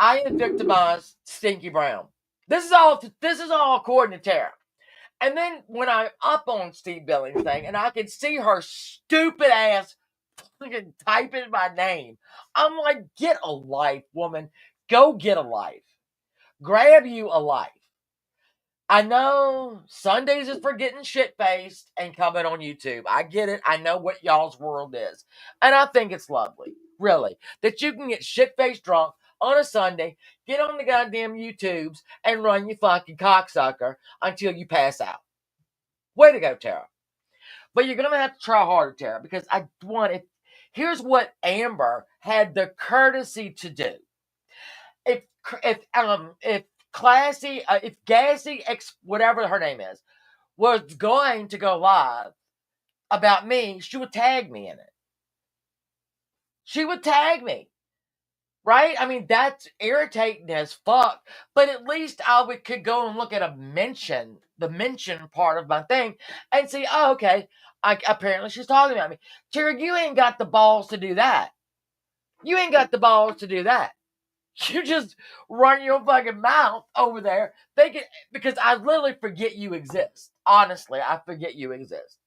am victimized Stinky Brown. This is all according to Tara. And then when I up on Steve Billings' thing, and I could see her stupid ass typing my name, I'm like, get a life, woman. Go get a life. Grab you a life. I know Sundays is for getting shit-faced and coming on YouTube. I get it. I know what y'all's world is. And I think it's lovely, really, that you can get shit-faced drunk on a Sunday, get on the goddamn YouTubes, and run you fucking cocksucker until you pass out. Way to go, Tara. But you're going to have to try harder, Tara, because here's what Amber had the courtesy to do. If Gassy, whatever her name is, was going to go live about me, she would tag me in it. She would tag me. Right? I mean, that's irritating as fuck. But at least could go and look at the mention part of my thing, and see, oh, okay, apparently she's talking about me. Tara, you ain't got the balls to do that. You ain't got the balls to do that. You just run your fucking mouth over there thinking, because I literally forget you exist. Honestly, I forget you exist.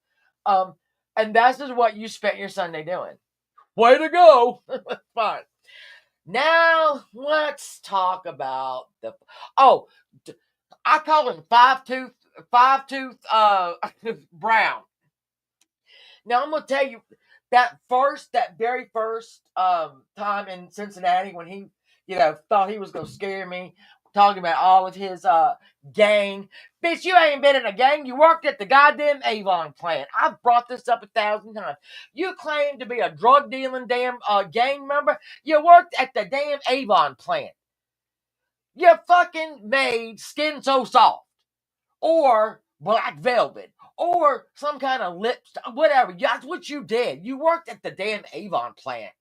And that's just what you spent your Sunday doing. Way to go. Fine. Now, let's talk about I call him Five-Tooth Brown. Now, I'm going to tell you, that very first time in Cincinnati when he, thought he was going to scare me, talking about all of his gang. Bitch, you ain't been in a gang. You worked at the goddamn Avon plant. I've brought this up 1,000 times. You claim to be a drug-dealing damn gang member. You worked at the damn Avon plant. You fucking made Skin So Soft. Or Black Velvet. Or some kind of lipstick. Whatever. That's what you did. You worked at the damn Avon plant.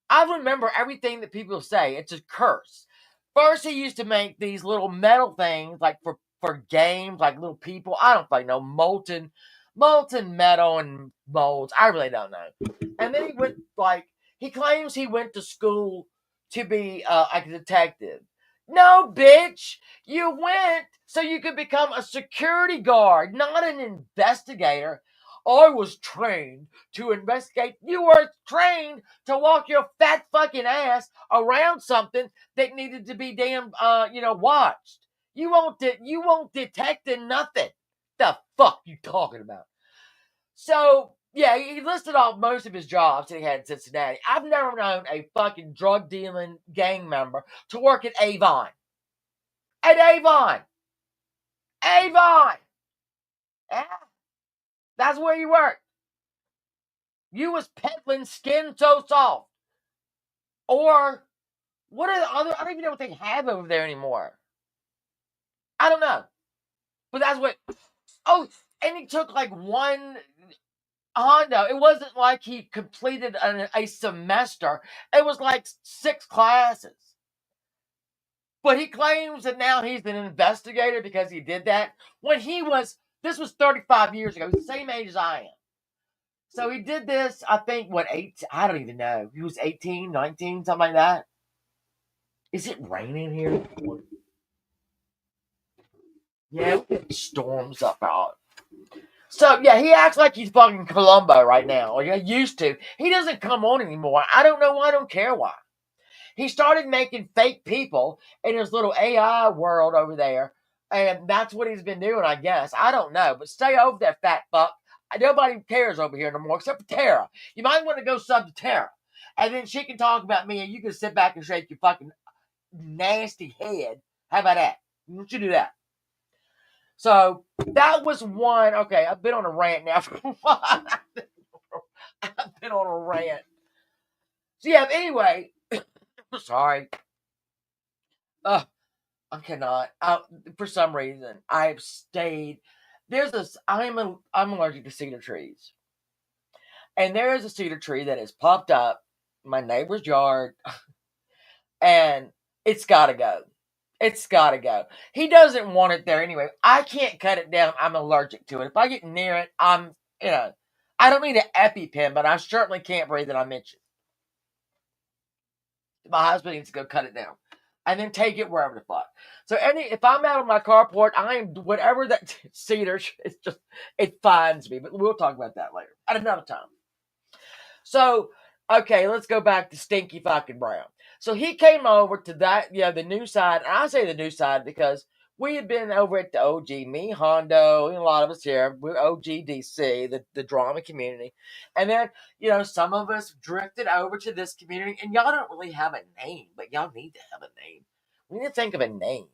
I remember everything that people say. It's a curse. First, he used to make these little metal things, like for games, like little people. I don't fucking know. Molten metal and molds. I really don't know. And then he claims he went to school to be a detective. No, bitch. You went so you could become a security guard, not an investigator. I was trained to investigate. You were trained to walk your fat fucking ass around something that needed to be damn, watched. You won't detect nothing. The fuck you talking about? So, yeah, he listed off most of his jobs that he had in Cincinnati. I've never known a fucking drug dealing gang member to work at Avon. At Avon! Avon! Yeah, that's where you work. You was peddling Skin So Soft. Or, what are the other, I don't even know what they have over there anymore. I don't know. But that's what, oh, and he took like one Hondo. It wasn't like he completed a semester. It was like 6 classes. But he claims that now he's an investigator because he did that. When this was 35 years ago. He's the same age as I am. So he did this, I think, 8? I don't even know. He was 18, 19, something like that. Is it raining here? Yeah, it storms up out. So, yeah, he acts like he's fucking Columbo right now. Or he used to. He doesn't come on anymore. I don't know why. I don't care why. He started making fake people in his little AI world over there. And that's what he's been doing, I guess. I don't know. But stay over there, fat fuck. Nobody cares over here no more except for Tara. You might want to go sub to Tara. And then she can talk about me and you can sit back and shake your fucking nasty head. How about that? Why don't you do that? So that was one. Okay, I've been on a rant now for a while. I've been on a rant. So yeah, anyway. Sorry. I cannot. For some reason, I've stayed. I'm allergic to cedar trees. And there is a cedar tree that has popped up in my neighbor's yard. And it's got to go. It's got to go. He doesn't want it there anyway. I can't cut it down. I'm allergic to it. If I get near it, I don't need an EpiPen, but I certainly can't breathe and I'm itching. My husband needs to go cut it down. And then take it wherever the fuck. So if I'm out on my carport, I am whatever that cedar, it finds me. But we'll talk about that later at another time. So, okay, let's go back to Stinky fucking Brown. So he came over to that, the new side. And I say the new side because we had been over at the OG, me, Hondo, and a lot of us here. We're OGDC, the drama community. And then, some of us drifted over to this community. And y'all don't really have a name, but y'all need to have a name. We need to think of a name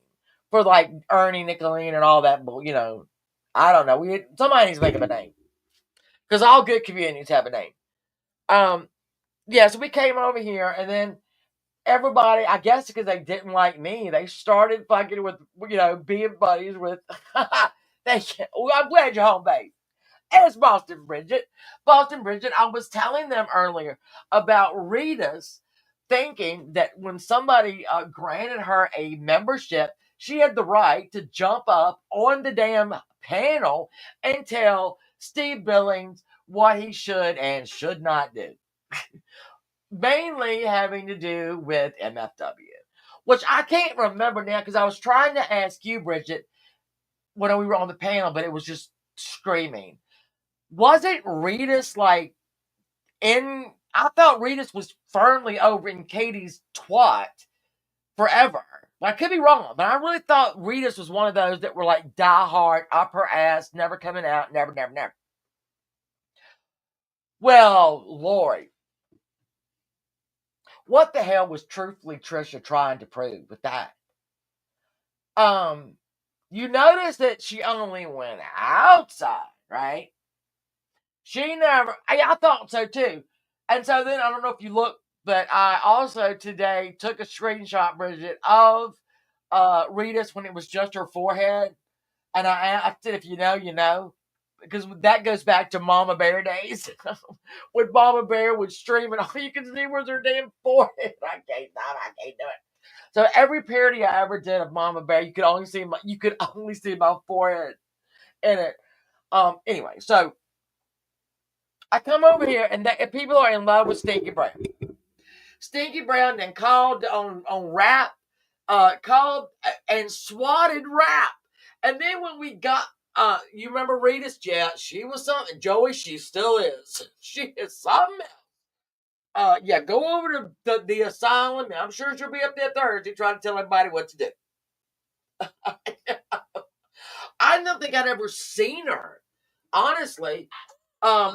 for like Ernie, Nicolina, and all that. I don't know. Somebody needs to make up a name. Because all good communities have a name. So we came over here, and then everybody, I guess because they didn't like me, they started fucking with, being buddies with, I'm glad you're home, babe. And it's Boston Bridget. Boston Bridget, I was telling them earlier about Rita's thinking that when somebody granted her a membership, she had the right to jump up on the damn panel and tell Steve Billings what he should and should not do. Mainly having to do with MFW, which I can't remember now because I was trying to ask you, Bridget, when we were on the panel, but it was just screaming. Wasn't Ritas I thought Ritas was firmly over in Katie's twat forever. I could be wrong, but I really thought Ritas was one of those that were like die hard, up her ass, never coming out, never, never, never. Well, Lori, what the hell was truthfully Trisha trying to prove with that? You notice that she only went outside, right? She never, I thought so too. And so then, I don't know if you look, but I also today took a screenshot, Bridget, of Rita's when it was just her forehead. And I said, if you know, you know. Because that goes back to Mama Bear days. When Mama Bear was streaming, all you could see was her damn forehead. I can't do it. So every parody I ever did of Mama Bear, you could only see my forehead in it. Anyway, so I come over here and people are in love with Stinky Brown. Stinky Brown then called on rap, called and swatted rap. And then when we got You remember Rita's? Yeah, she was something. Joey, she still is. She is something else. Yeah, go over to the asylum. I'm sure she'll be up there Thursday trying to tell everybody what to do. I don't think I'd ever seen her. Honestly,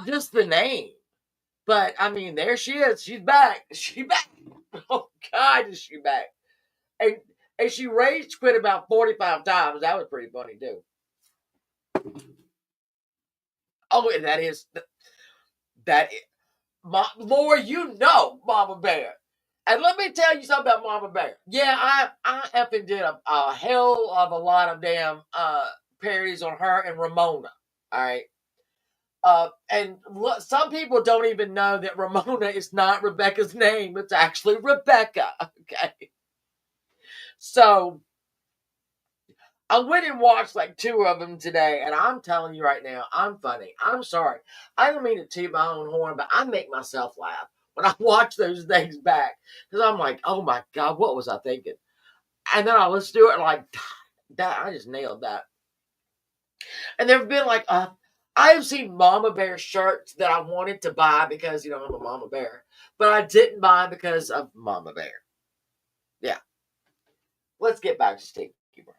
just the name. But I mean, there she is. She's back. She's back. Oh God, is she back? And she rage quit about 45 times. That was pretty funny too. Oh, and that is. Laura, you know Mama Bear. And let me tell you something about Mama Bear. Yeah, I effing did a hell of a lot of damn parodies on her and Ramona. All right. And some people don't even know that Ramona is not Rebecca's name. It's actually Rebecca. Okay. So I went and watched like 2 of them today, and I'm telling you right now, I'm funny. I'm sorry. I don't mean to toot my own horn, but I make myself laugh when I watch those things back. Because I'm like, oh my God, what was I thinking? And then I listen to it and like, that, I just nailed that. And there have been like, I have seen Mama Bear shirts that I wanted to buy because, you know, I'm a Mama Bear. But I didn't buy because of Mama Bear. Yeah. Let's get back to Stinky Brown.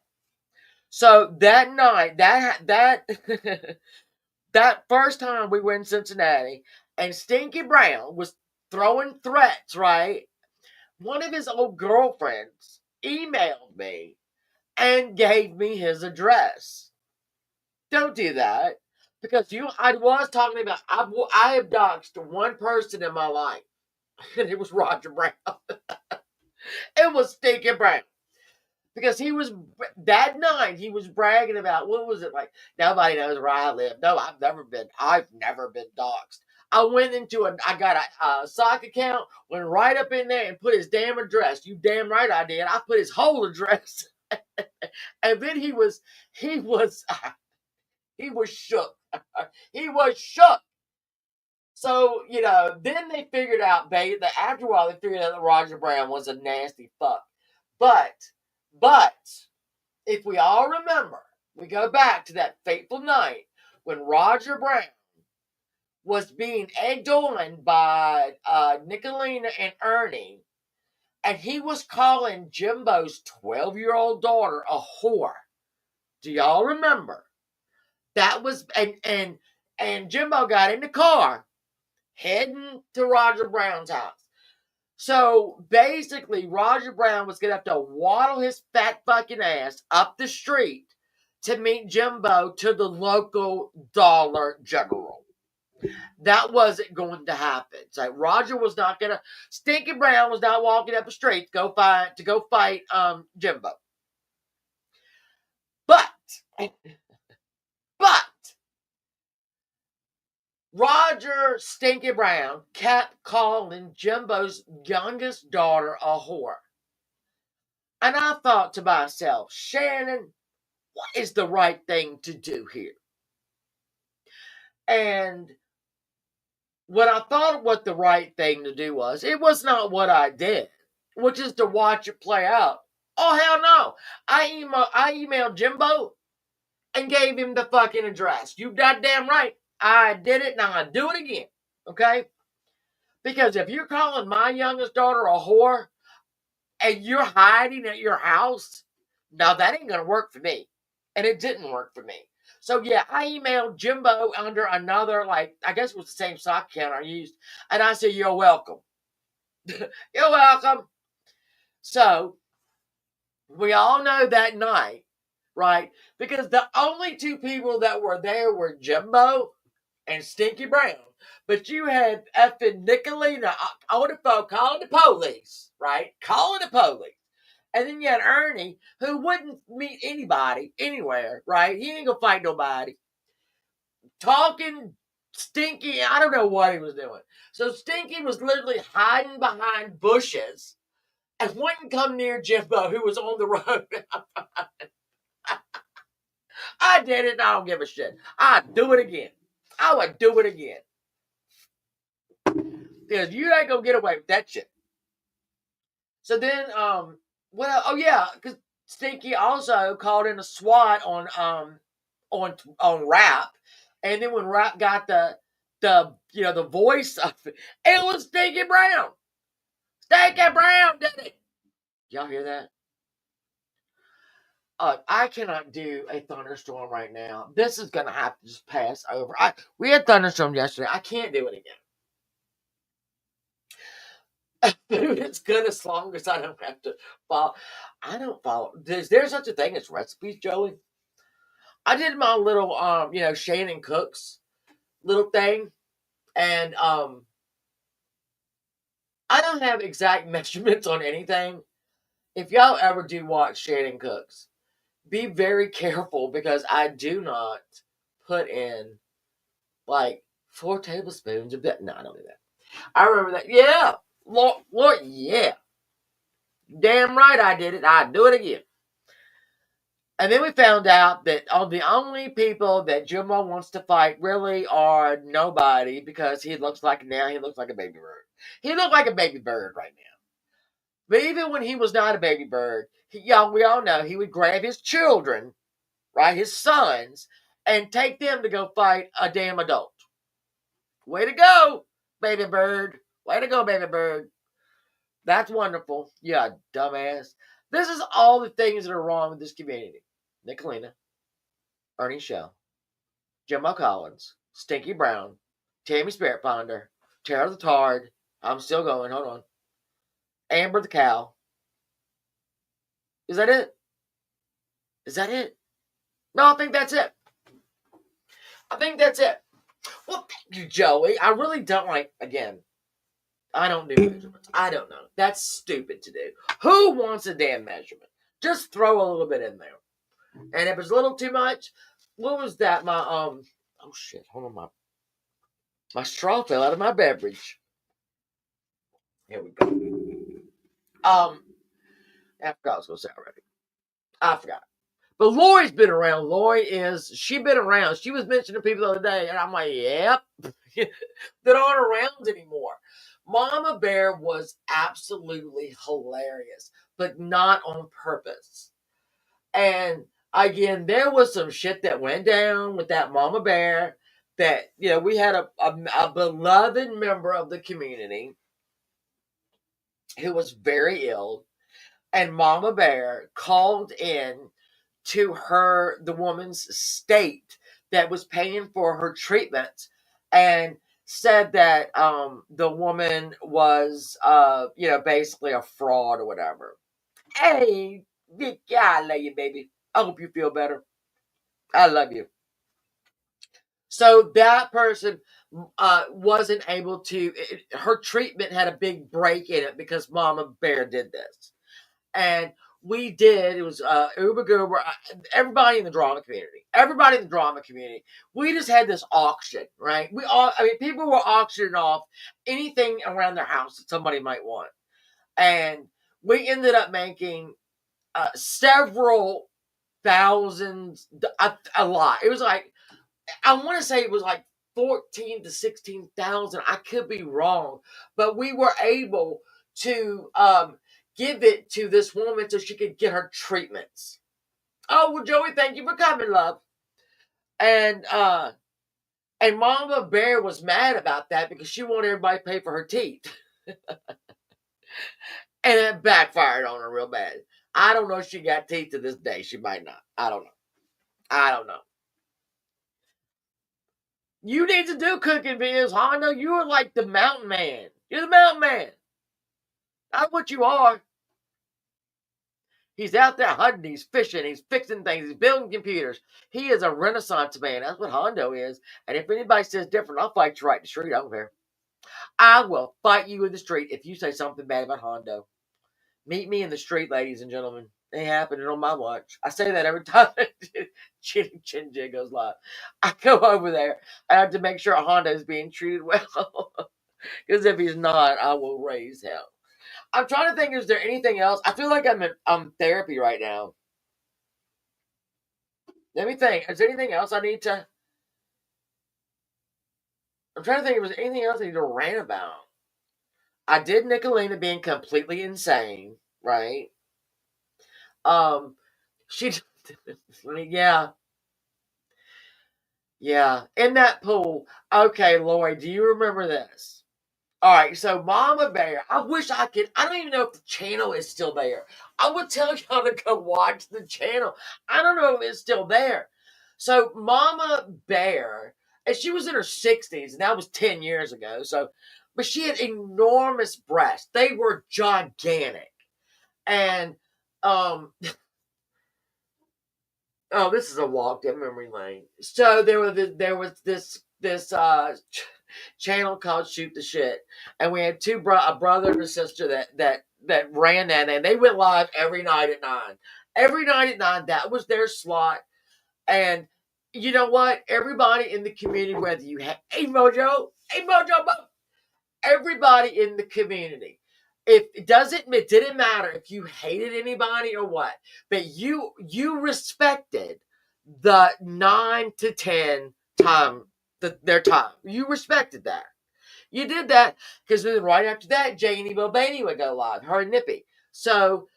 So that night, that that first time we were in Cincinnati, and Stinky Brown was throwing threats, right? One of his old girlfriends emailed me and gave me his address. Don't do that. Because I was talking about, I have doxed one person in my life, and it was Roger Brown. It was Stinky Brown. Because that night, he was bragging about, what was it like? Nobody knows where I live. No, I've never been doxxed. I got a sock account, went right up in there and put his damn address. You damn right I did. I put his whole address. And then he was shook. He was shook. So, you know, then they figured out, that after a while, they figured out that Roger Brown was a nasty fuck. But, if we all remember, we go back to that fateful night when Roger Brown was being egged on by Nicolina and Ernie, and he was calling Jimbo's 12-year-old daughter a whore. Do y'all remember? That was, and Jimbo got in the car heading to Roger Brown's house. So basically, Roger Brown was going to have to waddle his fat fucking ass up the street to meet Jimbo to the local Dollar General. That wasn't going to happen. So Roger was not going to, Stinky Brown was not walking up the street to go fight Jimbo. But Roger Stinky Brown kept calling Jimbo's youngest daughter a whore. And I thought to myself, Shannon, what is the right thing to do here? And when I thought what the right thing to do was, it was not what I did, which is to watch it play out. Oh, hell no. I emailed Jimbo and gave him the fucking address. You goddamn right. I did it, and I'm going to do it again. Okay? Because if you're calling my youngest daughter a whore and you're hiding at your house, no, that ain't going to work for me. And it didn't work for me. So, yeah, I emailed Jimbo under another, I guess it was the same sock account I used. And I said, you're welcome. You're welcome. So, we all know that night, right? Because the only 2 people that were there were Jimbo and Stinky Brown. But you had effing Nicolina on the phone calling the police, right? Calling the police. And then you had Ernie, who wouldn't meet anybody anywhere, right? He ain't gonna fight nobody. Talking Stinky, I don't know what he was doing. So Stinky was literally hiding behind bushes and wouldn't come near Jimbo, who was on the road. I did it, and I don't give a shit. I'd do it again. I would do it again. Because you ain't gonna get away with that shit. So then, what else? Oh yeah, because Stinky also called in a SWAT on on rap, and then when rap got the voice of it was Stinky Brown. Stinky Brown did it. Y'all hear that? I cannot do a thunderstorm right now. This is gonna have to just pass over. We had thunderstorm yesterday. I can't do it again. It's good as long as I don't have to follow. I don't follow. Is there such a thing as recipes, Joey? I did my little Shannon Cooks little thing, and I don't have exact measurements on anything. If y'all ever do watch Shannon Cooks, be very careful because I do not put in like 4 tablespoons of that. No, I don't do that. I remember that. Yeah. Lord, yeah. Damn right I did it. I'd do it again. And then we found out that the only people that Jimbo wants to fight really are nobody because he looks like a baby bird. He looked like a baby bird right now. But even when he was not a baby bird, we all know he would grab his children, right, his sons, and take them to go fight a damn adult. Way to go, baby bird. Way to go, baby bird. That's wonderful. Yeah, dumbass. This is all the things that are wrong with this community. Nicolina, Ernie Shell, Jimbo Collins, Stinky Brown, Tammy Spirit Finder, Tara the Tard. I'm still going. Hold on. Amber the Cow. Is that it? Is that it? No, I think that's it. Well, thank you, Joey. I really don't again, I don't do measurements. I don't know. That's stupid to do. Who wants a damn measurement? Just throw a little bit in there. And if it's a little too much, what was that? Oh shit, hold on, my straw fell out of my beverage. Here we go. I forgot what I was gonna say already. I forgot. But Lori's been around. She been around. She was mentioning people the other day, and I'm like, yep. That aren't around anymore. Mama Bear was absolutely hilarious, but not on purpose. And again, there was some shit that went down with that Mama Bear that, we had a beloved member of the community who was very ill, and Mama Bear called in to the woman's state that was paying for her treatment and said that the woman was basically a fraud or whatever. Hey, Vic, I love you, baby. I hope you feel better. I love you. So that person wasn't able to. Her treatment had a big break in it because Mama Bear did this, and we did. It was Uber Goober. Everybody in the drama community. We just had this auction, right? People were auctioning off anything around their house that somebody might want, and we ended up making several thousands, a lot. It was like, I want to say it was like 14 to 16,000. I could be wrong, but we were able to give it to this woman so she could get her treatments. Oh, well, Joey, thank you for coming, love. And Mama Bear was mad about that because she wanted everybody to pay for her teeth. And it backfired on her real bad. I don't know if she got teeth to this day. She might not. I don't know. You need to do cooking videos, Honda. You are like the mountain man. You're the mountain man. That's what you are. He's out there hunting, he's fishing, he's fixing things, he's building computers. He is a Renaissance man. That's what Hondo is. And if anybody says different, I'll fight you right in the street. I don't care. I will fight you in the street if you say something bad about Hondo. Meet me in the street, ladies and gentlemen. It ain't happening on my watch. I say that every time Chin Jig goes live. I go over there. I have to make sure Hondo is being treated well. Because if he's not, I will raise hell. I'm trying to think, is there anything else? I feel like I'm in therapy right now. Let me think. Is there anything else I need to... I'm trying to think if there's anything else I need to rant about. I did Nicolina being completely insane, right? She... Yeah. Yeah, in that pool. Okay, Lori, do you remember this? All right, so Mama Bear, I wish I could. I don't even know if the channel is still there. I would tell y'all to go watch the channel. I don't know if it's still there. So Mama Bear, and she was in her 60s, and that was 10 years ago. So, but she had enormous breasts. They were gigantic. And oh, this is a walk down memory lane. So there was this channel called Shoot the Shit, and we had a brother and a sister that ran that, and they went live every night at 9. Every night at 9, that was their slot. And you know what? Everybody in the community, whether you have hey Mojo, everybody in the community. It didn't matter if you hated anybody or what, but you respected the 9 to 10 time, their time. You respected that. You did that because then right after that, Janie Bobaney would go live, her and Nippy. So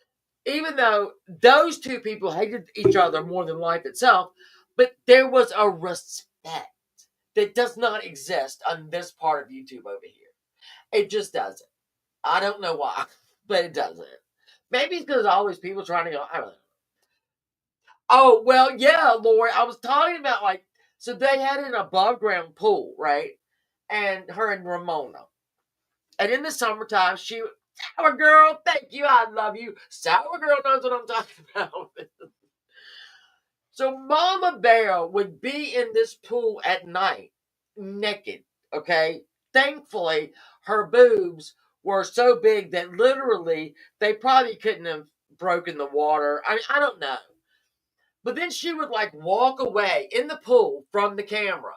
even though those two people hated each other more than life itself, but there was a respect that does not exist on this part of YouTube over here. It just doesn't. I don't know why, but it doesn't. Maybe it's because all these people trying to go, I don't know. Oh, well, yeah, Lori, I was talking about so they had an above ground pool, right? And her and Ramona. And in the summertime, Sour Girl, thank you, I love you. Sour Girl knows what I'm talking about. So Mama Bear would be in this pool at night, naked, okay? Thankfully, her boobs were so big that literally they probably couldn't have broken the water. I mean, I don't know. But then she would walk away in the pool from the camera,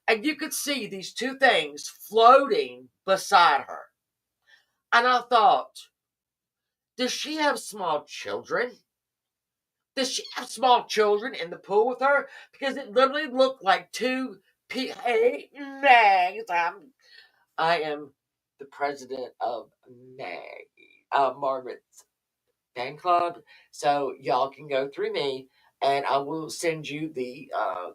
and you could see these two things floating beside her. And I thought, does she have small children? Does she have small children in the pool with her? Because it literally looked like two hey, Mags. I am the president of Margaret's fan club. So y'all can go through me, and I will send you the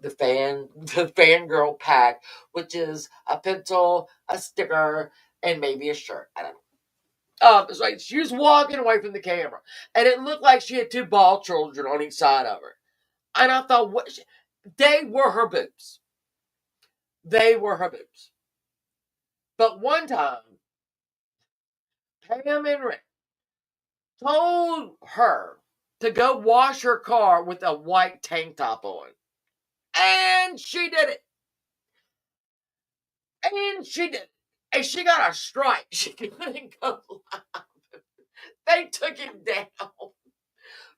fangirl pack, which is a pencil, a sticker, and maybe a shirt. I don't know. It's like she was walking away from the camera, and it looked like she had two ball children on each side of her. And I thought, they were her boobs. They were her boobs. But one time, Pam and Rick told her to go wash her car with a white tank top on. And she did it. And she did it. And she got a strike. She couldn't go live. They took him down.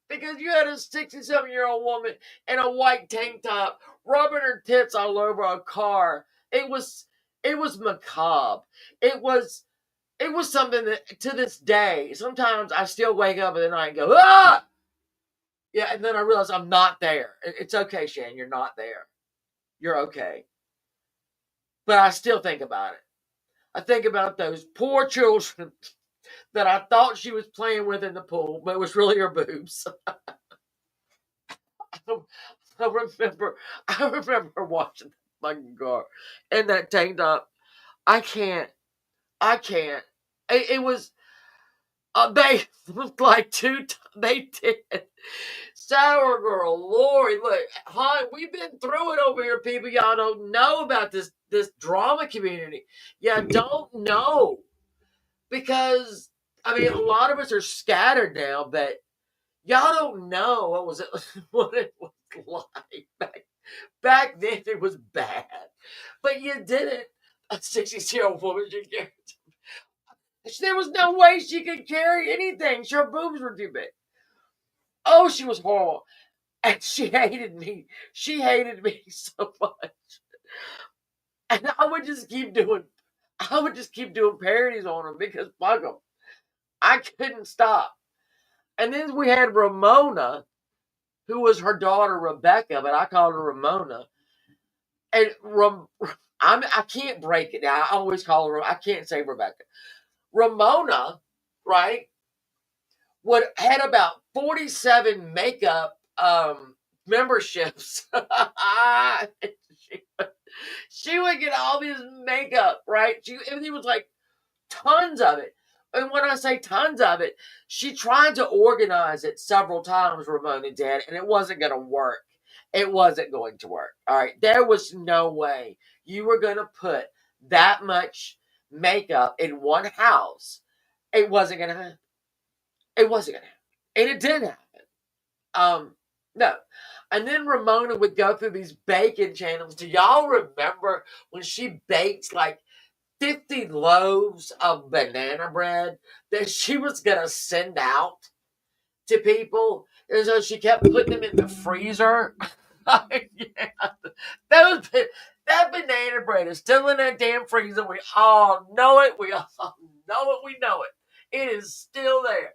Because you had a 67-year-old woman in a white tank top rubbing her tits all over a car. It was macabre. It was something that to this day, sometimes I still wake up in the night and go, ah! Yeah, and then I realize I'm not there. It's okay, Shan, you're not there. You're okay. But I still think about it. I think about those poor children that I thought she was playing with in the pool, but it was really her boobs. I remember watching that fucking car and that tank top. I can't. It was. They looked like they did. Sour Girl, Lori, look, hon, we've been through it over here, people. Y'all don't know about this drama community. You don't know. Because, I mean, a lot of us are scattered now, but y'all don't know what it was like back then. It was bad, but you didn't. A 60-year-old woman should carry. There was no way she could carry anything. Her boobs were too big. Oh, she was horrible, and she hated me. She hated me so much, and I would just keep doing parodies on them because fuck them. I couldn't stop. And then we had Ramona, who was her daughter Rebecca, but I called her Ramona. And I can't break it now. I always call her. I can't say Rebecca. Ramona, right? Had about 47 makeup memberships. she would get all this makeup, right? And it was like tons of it. And when I say tons of it, she tried to organize it several times, Ramona did, and it wasn't going to work. It wasn't going to work. All right. There was no way you were going to put that much makeup in one house. It wasn't going to happen. It wasn't going to happen. And it did happen. No. And then Ramona would go through these baking channels. Do y'all remember when she baked like 50 loaves of banana bread that she was going to send out to people? And so she kept putting them in the freezer. Yeah. That banana bread is still in that damn freezer. We all know it. We all know it. We know it. It is still there.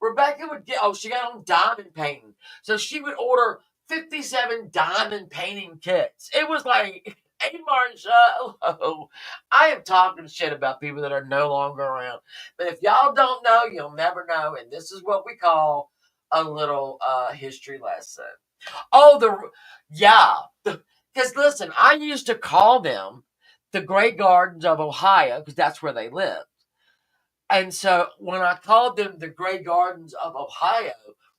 Rebecca would she got on diamond painting. So she would order 57 diamond painting kits. It was like, hey, Marsha, hello. I am talking shit about people that are no longer around. But if y'all don't know, you'll never know. And this is what we call a little history lesson. Because listen, I used to call them the Great Gardens of Ohio because that's where they live. And so when I called them the Great Gardens of Ohio,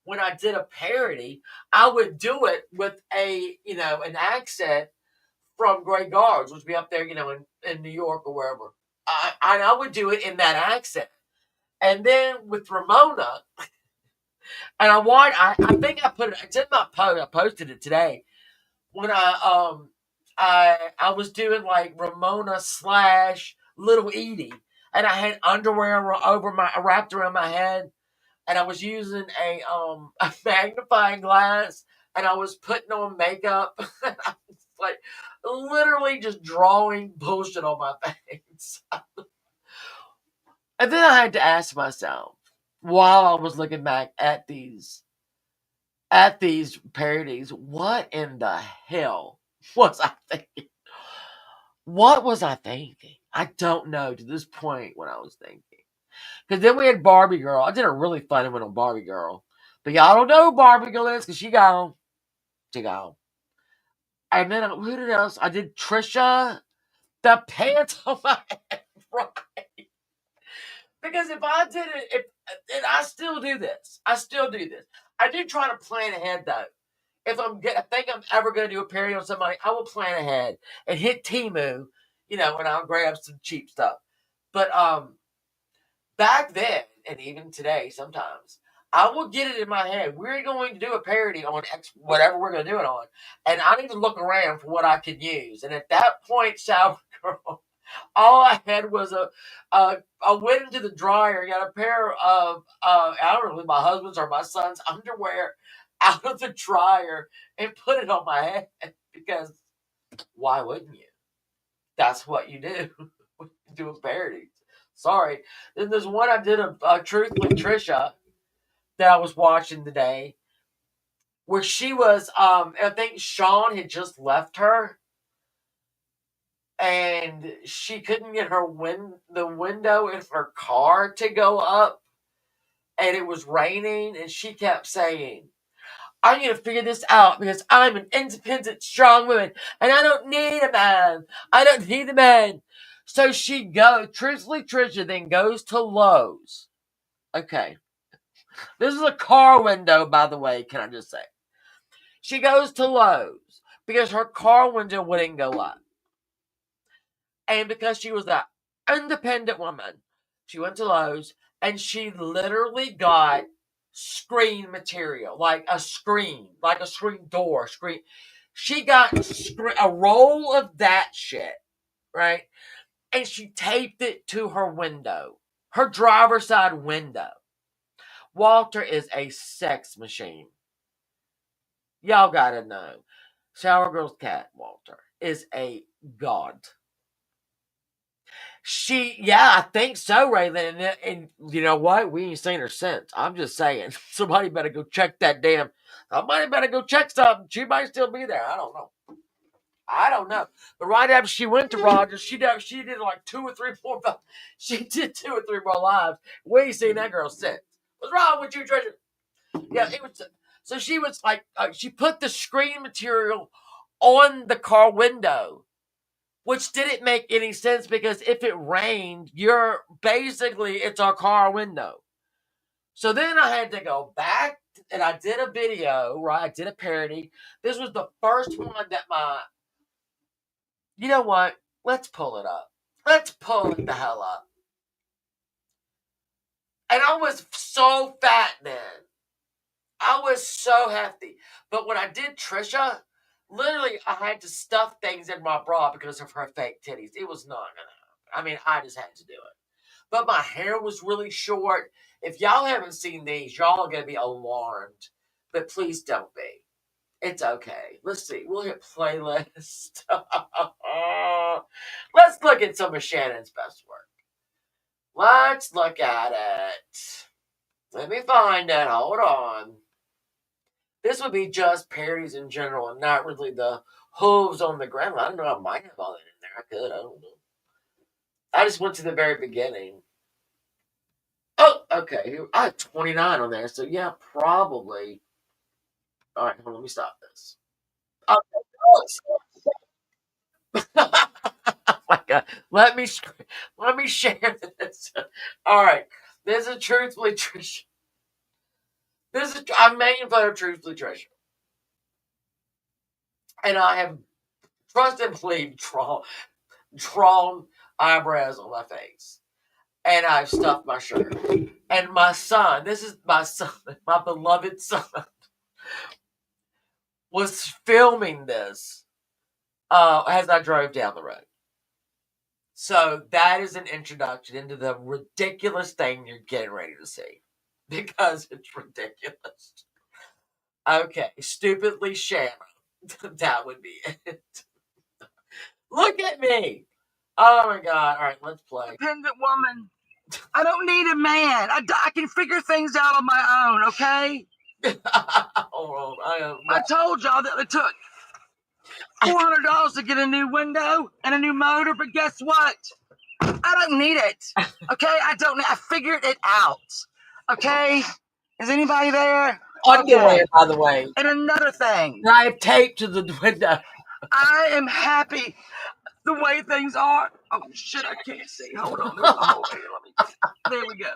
when I did a parody, I would do it with an accent from Great Gardens, which would be up there, in New York or wherever. I would do it in that accent. And then with Ramona, and I think I put it, it's in my post, I posted it today, when I was doing like Ramona / Little Edie. And I had underwear wrapped around my head, and I was using a magnifying glass, and I was putting on makeup, and I was like literally just drawing bullshit on my face. And then I had to ask myself, while I was looking back at these parodies, what in the hell was I thinking? What was I thinking? I don't know to this point what I was thinking. Because then we had Barbie Girl. I did a really funny one on Barbie Girl. But y'all don't know who Barbie Girl is because she gone. She gone. And then who did else? I did Trisha. The pants on my head. Right. Because if I did it, and I still do this. I do try to plan ahead though. If I think I'm ever going to do a parody on somebody, I will plan ahead and hit Temu, and I'll grab some cheap stuff. But back then, and even today, sometimes I will get it in my head. We're going to do a parody on whatever we're going to do it on, and I need to look around for what I can use. And at that point, Shower Girl, all I had was I went into the dryer, got a pair of I don't know, my husband's or my son's underwear out of the dryer and put it on my head because why wouldn't you? That's what you do. Doing parodies. Sorry. Then there's one I did a Truth with Trisha that I was watching today where she was, I think Sean had just left her and she couldn't get the window in her car to go up and it was raining and she kept saying, I'm going to figure this out because I'm an independent, strong woman and I don't need a man. I don't need a man. So she truthfully, Trisha then goes to Lowe's. Okay. This is a car window, by the way, can I just say. She goes to Lowe's because her car window wouldn't go up. And because she was an independent woman, she went to Lowe's and she literally got screen material, like a screen door. She got a roll of that shit, right? And she taped it to her window, her driver's side window. Walter is a sex machine. Y'all gotta know. Shower Girl's cat, Walter, is a god. I think so, Raylan. And you know what? We ain't seen her since. I'm just saying. Somebody better go check somebody better go check something. She might still be there. I don't know. But right after she went to Rogers, she did like 2 or 3 more. She did 2 or 3 more lives. We ain't seen that girl since. What's wrong with you, Trisha? Yeah, it was. So she was like, she put the screen material on the car window, which didn't make any sense because if it rained, it's our car window. So then I had to go back and I did a video, right? I did a parody. This was the first one that you know what? Let's pull it up. Let's pull it the hell up. And I was so fat then. I was so hefty. But when I did Trisha, literally I had to stuff things in my bra because of her fake titties. It was not going to happen. I mean, I just had to do it. But my hair was really short. If y'all haven't seen these, y'all are going to be alarmed. But please don't be. It's okay. Let's see. We'll hit playlist. Let's look at some of Shannon's best work. Let's look at it. Let me find it. Hold on. This would be just parodies in general and not really the hooves on the ground. I don't know. I might have all that in there. I could. I don't know. I just went to the very beginning. Oh, okay. I have 29 on there. So, yeah, probably. All right. Hold on. Let me stop this. Okay. Oh my God. Let me share this. All right. This is Truthfully Trisha. I'm making fun of Truthfully Trisha. And I have, trust and believe, drawn eyebrows on my face. And I've stuffed my shirt. And my son, this is my son, my beloved son, was filming this as I drove down the road. So that is an introduction into the ridiculous thing you're getting ready to see. Because it's ridiculous. Okay, stupidly Shanna. That would be it. Look at me. Oh my God. All right, let's play. Independent woman. I don't need a man. I can figure things out on my own, okay? Hold on. I told y'all that it took $400 to get a new window and a new motor, but guess what? I don't need it. Okay? I figured it out. Okay? Is anybody there? Underwear, Okay. by the way. And another thing. I have tape to the window. I am happy the way things are. Oh, shit, I can't see. Hold on. There's a hole here. There we go.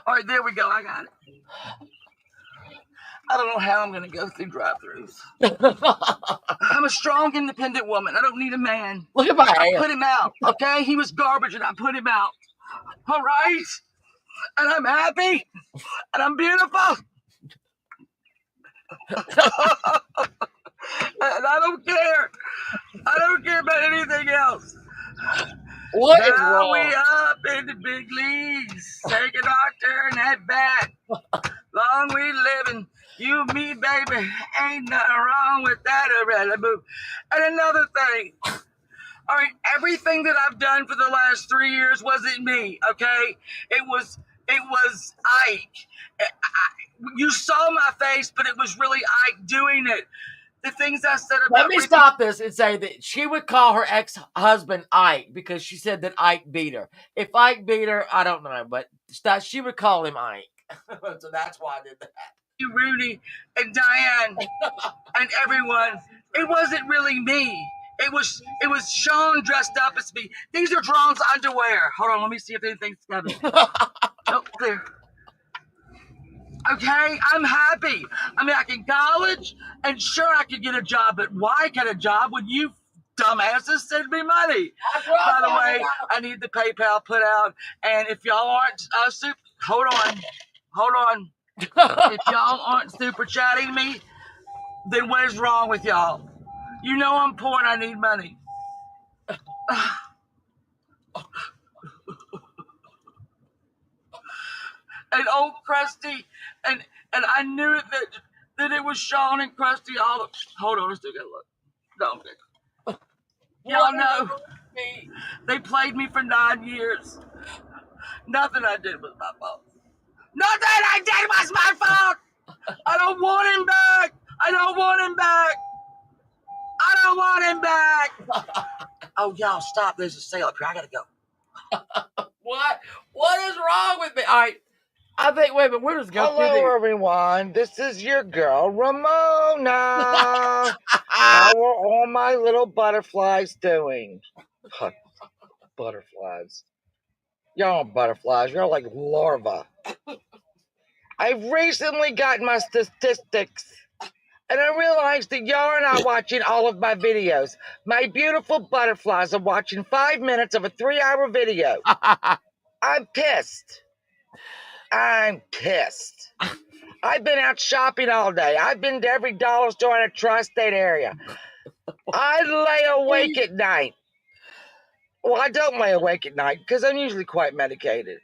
All right, there we go. I got it. I don't know how I'm going to go through drive-thrus. I'm a strong, independent woman. I don't need a man. Look at my hair. I put him out, okay? He was garbage, and I put him out. All right? And I'm happy, and I'm beautiful. And I don't care. I don't care about anything else. What is now wrong? we up in the big leagues. Take a doctor and that bat. Long we living. You and me, baby. Ain't nothing wrong with that. And another thing. All right, everything that I've done for the last 3 years wasn't me, okay? It was Ike. You saw my face, but it was really Ike doing it. The things I said about... Let me stop this and say that she would call her ex-husband Ike because she said that Ike beat her. If Ike beat her, I don't know, but she would call him Ike. So that's why I did that. Rudy and Diane and everyone. It wasn't really me. It was Sean dressed up as me. These are Drawn's underwear. Hold on, let me see if anything's coming. Oh, there. Okay, I'm happy. I mean, I can college, and sure, I could get a job, but why get a job when you dumbasses send me money? By the way, I need the PayPal put out, and if y'all aren't hold on. If y'all aren't super chatting me, then what is wrong with y'all? You know I'm poor and I need money. And old Krusty, and I knew that it was Sean and Krusty. Hold on, I still gotta look. No, y'all know they played me for 9 years. Nothing I did was my fault. Nothing I did was my fault. I don't want him back. I don't want him back. I don't want him back. Oh, y'all, stop. There's a sale up here. I gotta go. What is wrong with me? All right. I think, wait, but we'll just go Hello, through everyone. This is your girl, Ramona. How are all my little butterflies doing? Butterflies. Y'all aren't butterflies. You're like larvae. I've recently gotten my statistics, and I realized that y'all are not watching all of my videos. My beautiful butterflies are watching 5 minutes of a 3-hour video. I'm pissed. I'm pissed. I've been out shopping all day. I've been to every dollar store in a tri-state area. I lay awake at night. Well, I don't lay awake at night because I'm usually quite medicated.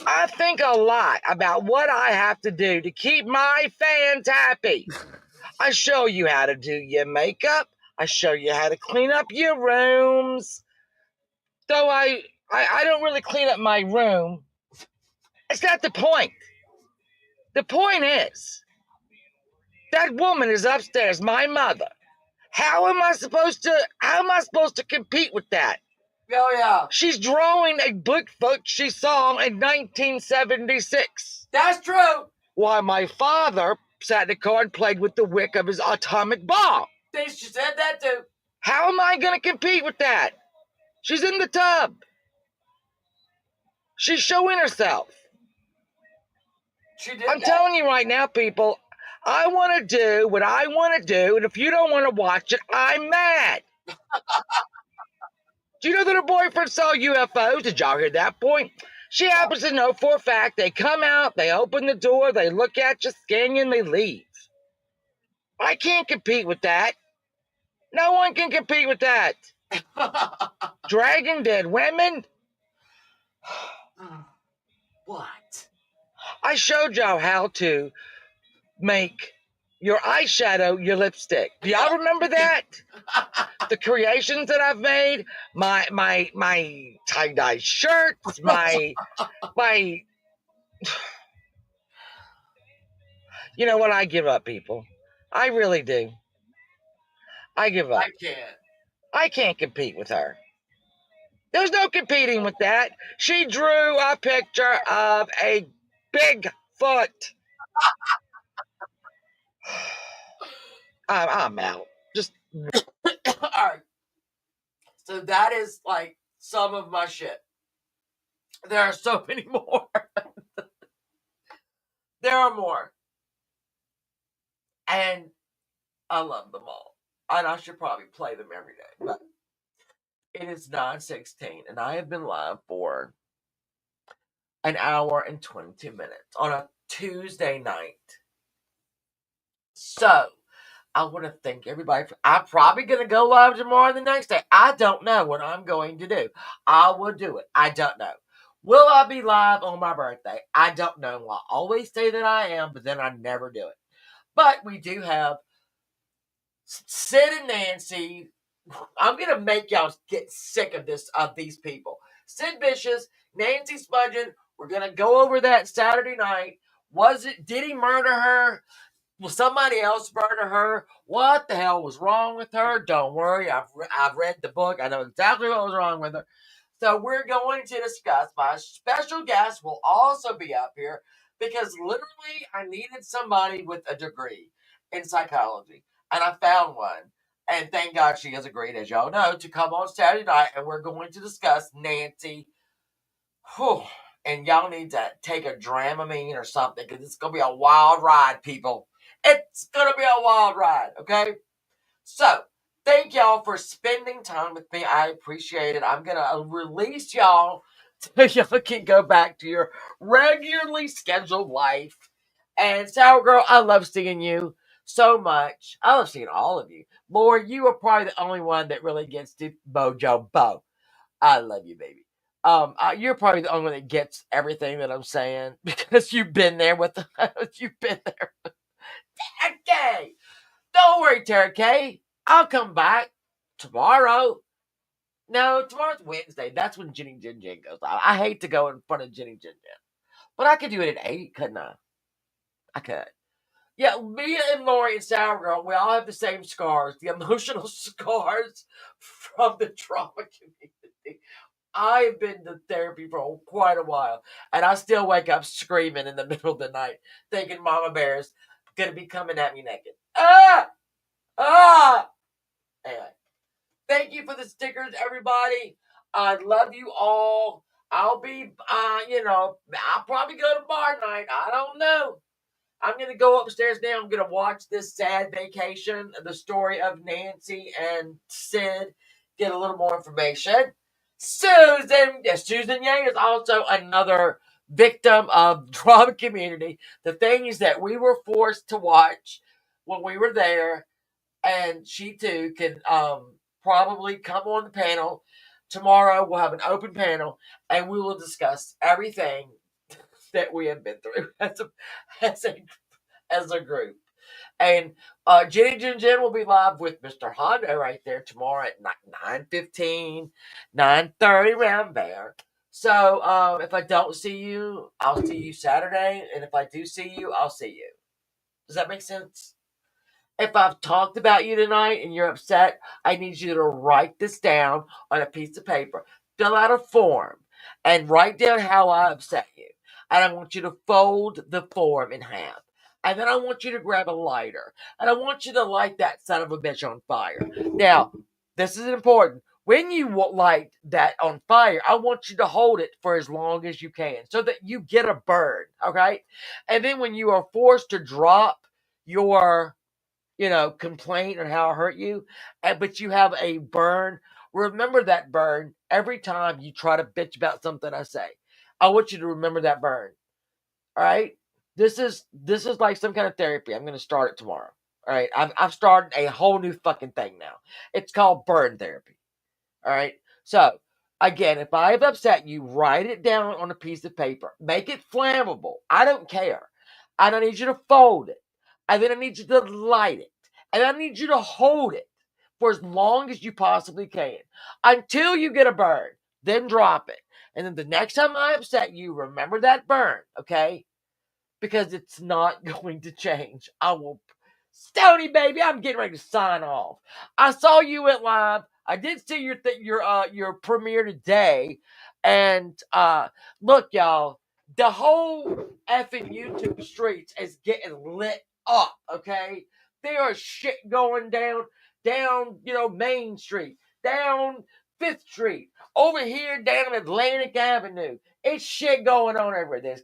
I think a lot about what I have to do to keep my fans happy. I show you how to do your makeup. I show you how to clean up your rooms. Though I don't really clean up my room. It's not the point. The point is, that woman is upstairs, my mother. How am I supposed to compete with that? Oh, yeah. She's drawing a Bigfoot she saw in 1976. That's true. Why, my father sat in the car and played with the wick of his atomic bomb. She said that too. How am I going to compete with that? She's in the tub. She's showing herself. She did I'm that. telling you right now, people, I want to do what I want to do, and if you don't want to watch it, I'm mad. Do you know that her boyfriend saw UFOs? Did y'all hear that point? She happens to know for a fact they come out, they open the door, they look at you, scan you, and they leave. I can't compete with that. No one can compete with that. Dragging dead women? What? I showed y'all how to make your eyeshadow your lipstick. Do y'all remember that? The creations that I've made, my tie-dye shirts, my you know what? I give up, people. I really do. I give up. I can't compete with her. There's no competing with that. She drew a picture of a Bigfoot. I'm out. Just All right. So that is like some of my shit. There are so many more. There are more. And I love them all. And I should probably play them every day. But it is 9:16 and I have been live for an hour and 22 minutes on a Tuesday night. So I want to thank everybody. I'm probably going to go live tomorrow the next day. I don't know what I'm going to do. I will do it. I don't know. Will I be live on my birthday? I don't know. I always say that I am, but then I never do it. But we do have Sid and Nancy. I'm going to make y'all get sick of these people. Sid Vicious, Nancy Spudgeon. We're going to go over that Saturday night. Did he murder her? Will somebody else murder her? What the hell was wrong with her? Don't worry, I've read the book. I know exactly what was wrong with her. So we're going to discuss. My special guest will also be up here because literally I needed somebody with a degree in psychology. And I found one. And thank God she has agreed, as y'all know, to come on Saturday night. And we're going to discuss Nancy. Whew. And y'all need to take a Dramamine or something because it's going to be a wild ride, people. It's going to be a wild ride, okay? So, thank y'all for spending time with me. I appreciate it. I'm going to release y'all so y'all can go back to your regularly scheduled life. And Sour Girl, I love seeing you so much. I love seeing all of you. Lord, you are probably the only one that really gets to Mojo Bo. I love you, baby. You're probably the only one that gets everything that I'm saying because you've been there with us. You've been there. Okay. Don't worry, Tara K. I'll come back tomorrow. No, tomorrow's Wednesday. That's when Jenny Jin Jin goes on. I hate to go in front of Jenny Jin Jin. But I could do it at 8, couldn't I? I could. Yeah, me and Lori and Sour Girl, we all have the same scars. The emotional scars from the trauma community. I have been to therapy for quite a while, and I still wake up screaming in the middle of the night, thinking Mama Bear's gonna be coming at me naked. Ah! Ah! Anyway, thank you for the stickers, everybody. I love you all. I'll be, I'll probably go to bar night. I don't know. I'm going to go upstairs now. I'm going to watch this sad vacation, the story of Nancy and Sid, get a little more information. Susan Yang is also another victim of drama community. The things that we were forced to watch when we were there, and she too can probably come on the panel. Tomorrow we'll have an open panel, and we will discuss everything that we have been through as a group. And Jenny Jin Jin will be live with Mr. Hondo right there tomorrow at 9:15, 9:30 around there. So if I don't see you, I'll see you Saturday. And if I do see you, I'll see you. Does that make sense? If I've talked about you tonight and you're upset, I need you to write this down on a piece of paper. Fill out a form and write down how I upset you. And I want you to fold the form in half. And then I want you to grab a lighter. And I want you to light that son of a bitch on fire. Now, this is important. When you light that on fire, I want you to hold it for as long as you can so that you get a burn, okay? And then when you are forced to drop your complaint or how I hurt you, but you have a burn, remember that burn every time you try to bitch about something I say. I want you to remember that burn. All right? This is like some kind of therapy. I'm going to start it tomorrow. All right? I've started a whole new fucking thing now. It's called burn therapy. All right? So, again, if I have upset you, write it down on a piece of paper. Make it flammable. I don't care. I don't need you to fold it. And then I need you to light it. And I need you to hold it for as long as you possibly can until you get a burn. Then drop it. And then the next time I upset you, remember that burn, okay? Because it's not going to change. I will. Stony, baby, I'm getting ready to sign off. I saw you at live. I did see your premiere today. And look, y'all, the whole effing YouTube streets is getting lit up, okay? There is shit going down, Main Street, down 5th Street, over here down Atlantic Avenue. It's shit going on everywhere. There's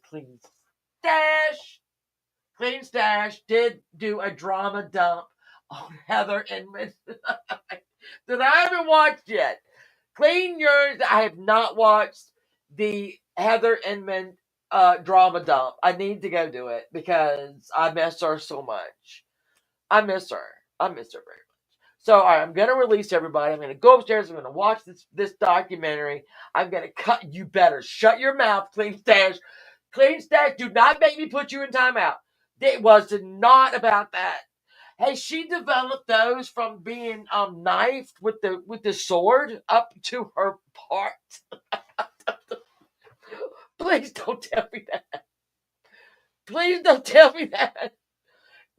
Clean Stash did do a drama dump on Heather Inman that I haven't watched yet. Clean yours. I have not watched the Heather Inman drama dump. I need to go do it because I miss her so much. I miss her very much. So, all right, I'm going to release everybody. I'm going to go upstairs. I'm going to watch this documentary. I'm going to cut. You better shut your mouth, Clean Stash. Clean Stash, do not make me put you in timeout. It was not about that. Hey, she developed those from being knifed with the sword up to her part. Please don't tell me that. Please don't tell me that.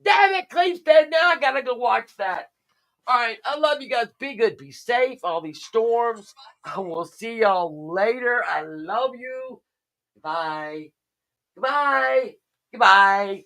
Damn it, Clean Stash. Now I gotta go watch that. All right, I love you guys. Be good, be safe. All these storms. I will see y'all later. I love you. Bye. Goodbye. Goodbye.